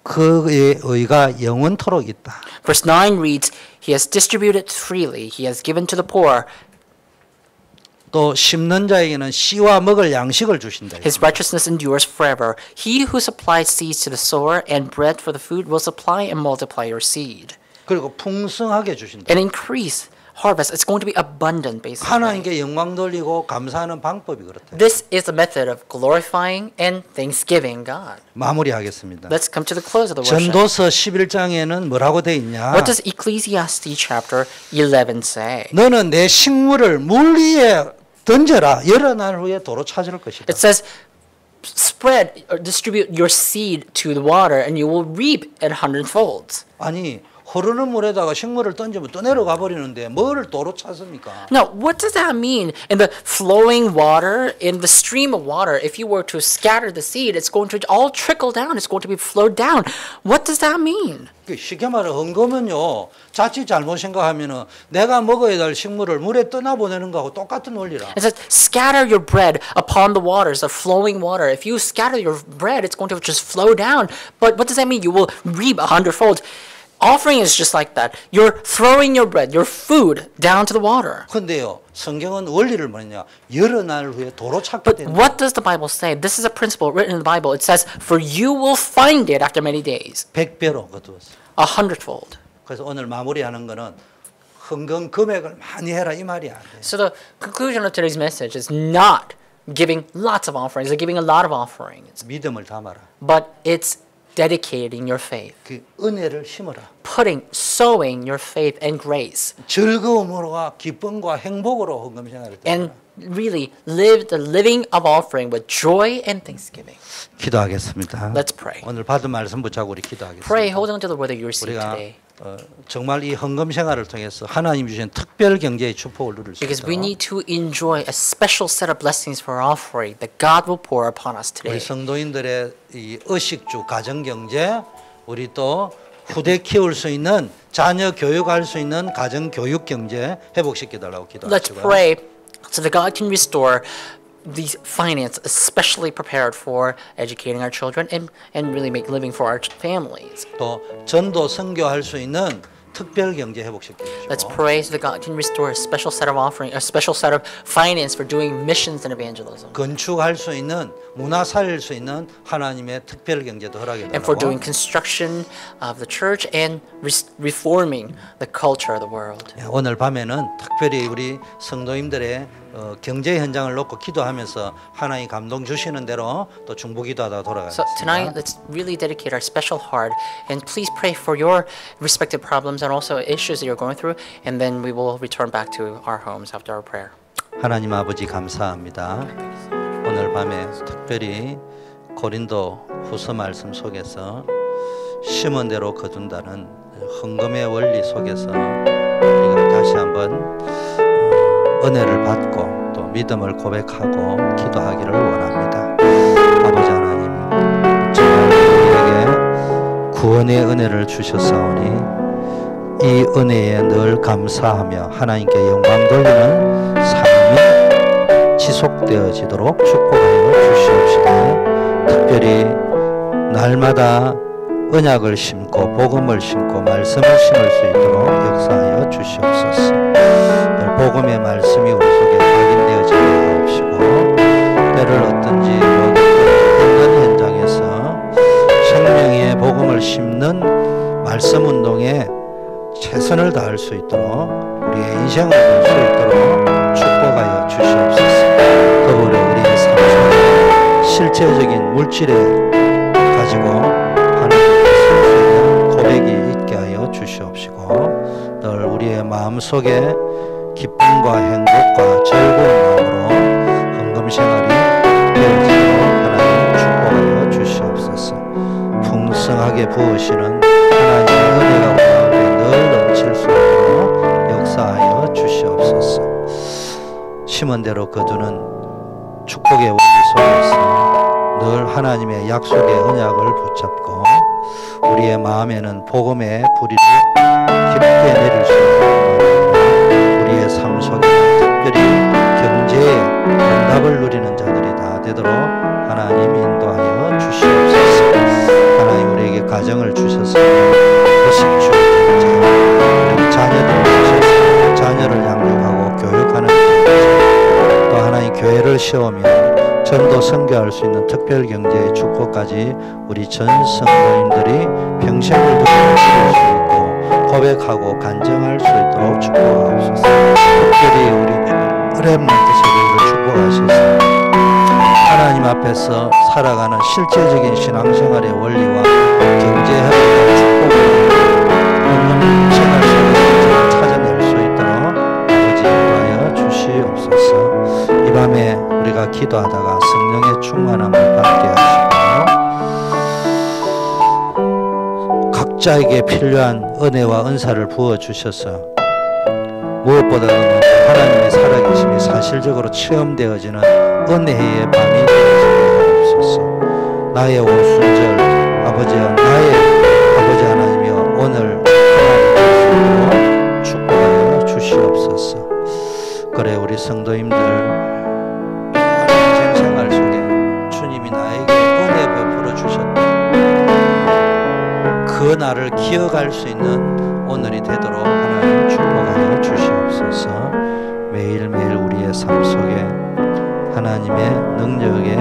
그의 의가 영원토록 있다. Verse 9 reads, He has distributed freely, He has given to the poor. 또 심는 자에게는 씨와 먹을 양식을 주신다. His righteousness endures forever. He who supplies seeds to the sower and bread for the food will supply and multiply your seed. 그리고 풍성하게 주신다. And increase harvest. It's going to be abundant, basically. 하나님께 영광 돌리고 감사하는 방법이 그렇다. This is the method of glorifying and thanksgiving God. 마무리하겠습니다. Let's come to the close of the worship. 전도서 11장에는 뭐라고 돼 있냐? What does Ecclesiastes chapter 11 say? 너는 내 식물을 물 위에 던져라. 여러 날 후에 도로 찾을 것이다. It says, spread or distribute your seed to the water and you will reap an hundredfolds. 아니 흐르는 물에다가 식물을 던지면 또 내려가 버리는데 뭘 도로 찾습니까? Now, what does that mean? In the flowing water, in the stream of water, if you were to scatter the seed, it's going to all trickle down. It's going to be flowed down. What does that mean? 쉽게 말해 헌금은요. 자칫 잘못 생각하면은 내가 먹어야 될 식물을 물에 떠나보내는 거하고 똑같은 원리라. It says, scatter your bread upon the waters, the flowing water. If you scatter your bread, it's going to just flow down. But what does that mean? You will reap a hundredfold. Offering is just like that. You're throwing your bread, your food, down to the water. 근데요. 성경은 원리를 뭐냐? 여러 날 후에 도로 찾게 But 된다. what does the Bible say? This is a principle written in the Bible. It says, for you will find it after many days. 100배로 거두었어. A hundredfold. 그래서 오늘 마무리하는 거는 헌금 금액을 많이 해라 이 말이 아니에요. So the conclusion of today's message is not giving lots of offerings or giving a lot of offerings, 믿음을 담아라. but it's dedicating your faith. 그 은혜를 심어라. Sowing your faith and grace. 즐거움으로와 기쁨과 행복으로 헌금 생활을 And 때 really live the living of offering with joy and thanksgiving. 기도하겠습니다. Let's pray. 오늘 받은 말씀 붙잡고 우리 기도하겠습니다. Pray, holding to the word that you received 우리가 today. 정말 이 헌금 생활을 통해서 하나님 주신 특별 경제의 축복을 누릴 수 Because 있도록 we need to enjoy a special set of blessings for our offering that God will pour upon us 우리 today. 성도인들의 이 의식주 가정 경제 우리 또 후대 키울 수 있는 자녀 교육할 수 있는 가정 교육 경제 회복시켜 달라고 Let's 기도하시고요. pray so that God can restore these finance, especially prepared for educating our children and really make living for our families. 또 전도 선교할 수 있는 특별 경제 회복시켜 Let's 주시고 pray so that God can restore a special set of offering, a special set of finance for doing missions and evangelism. 건축할 수 있는 문화 살릴 수 있는 하나님의 특별 경제도 허락해 And for doing 달라고. construction of the church and reforming the culture of the world. 오늘 밤에는 특별히 우리 성도님들의 경제 현장을 놓고 기도하면서 하나님 감동 주시는 대로 또 중보기도하다가 So tonight, 돌아가겠습니다. let's really dedicate our special heart and please pray for your respective problems and also issues that you're going through, and then we will return back to our homes after our prayer. 하나님 아버지 감사합니다. 오늘 밤에 특별히 고린도 후서 말씀 속에서 심은 대로 거둔다는 헌금의 원리 속에서 우리가 다시 한번 은혜를 받고 또 믿음을 고백하고 기도하기를 원합니다. 아버지 하나님 정말 우리에게 구원의 은혜를 주셨사오니 이 은혜에 늘 감사하며 하나님께 영광 돌리는 삶이 지속되어지도록 축복하여 주시옵시되 특별히 날마다 언약을 심고 복음을 심고 말씀을 심을 수 있도록 역사하여 주시옵소서. 늘 복음의 말씀이 우리 속에 각인되어지게 하옵시고 때를 어떤지 모든 현장 현장에서 생명의 복음을 심는 말씀 운동에 최선을 다할 수 있도록 우리의 인생을 볼 수 있도록 축복하여 주시옵소서. 더불어 우리의 삶 속에 실제적인 물질에 가지고 하나님께 쓸 수 있는 고백이 있게 하여 주시옵시고 늘 우리의 마음속에 기쁨과 행복과 즐거운 마음으로 헌금 생활이 되어지도록 하나님 축복하여 주시옵소서. 풍성하게 부으시는 하나님의 은혜가 우리 가운데 늘 넘칠 수 있도록 역사하여 주시옵소서. 심은 대로 거두는 축복의 원리 속에서 늘 하나님의 약속의 언약을 붙잡고 우리의 마음에는 복음의 불의를 깊이 쉽게 내릴 수 있는 우리의 삶 속에 특별히 경제의 응답을 누리는 자들이 다 되도록 하나님 인도하여 주시옵소서. 하나님 우리에게 가정을 주셔서 의식 주옵소서. 우리 자녀들을 주셔서 자녀를 양육하고 교육하는 또 하나님 교회를 세우며 전도 선교할 수 있는 특별 경제의 축복까지 우리 전 성도님들이 평생을 두고 누릴 수 있고 고백하고 간증할 수 있도록 축복하옵소서. 특별히 우리 렘넌트 세대를 축복하셔서 하나님 앞에서 살아가는 실제적인 신앙생활의 원리와 경제협력의 축복을 없는 생활 속에서 찾아낼 수 있도록 아버지 인도하여 주시옵소서. 이 밤에 우리가 기도하다가 성령의 충만함을 받게 하시고 각자에게 필요한 은혜와 은사를 부어주셔서 무엇보다도 하나님의 살아계심이 사실적으로 체험되어지는 은혜의 밤이 되어지게 하옵소서. 나의 오순절 아버지여 나의 아버지 하나님이여 오늘 하나님 되시고 축복하여 주시옵소서. 그래 우리 성도님들 인생 생활 속에 주님이 나에게 은혜 베풀어 주셨다. 그 날을 기억할 수 있는 오늘이 되도록 하나님 축복하여 주시옵소서. 매일매일 우리의 삶 속에 하나님의 능력의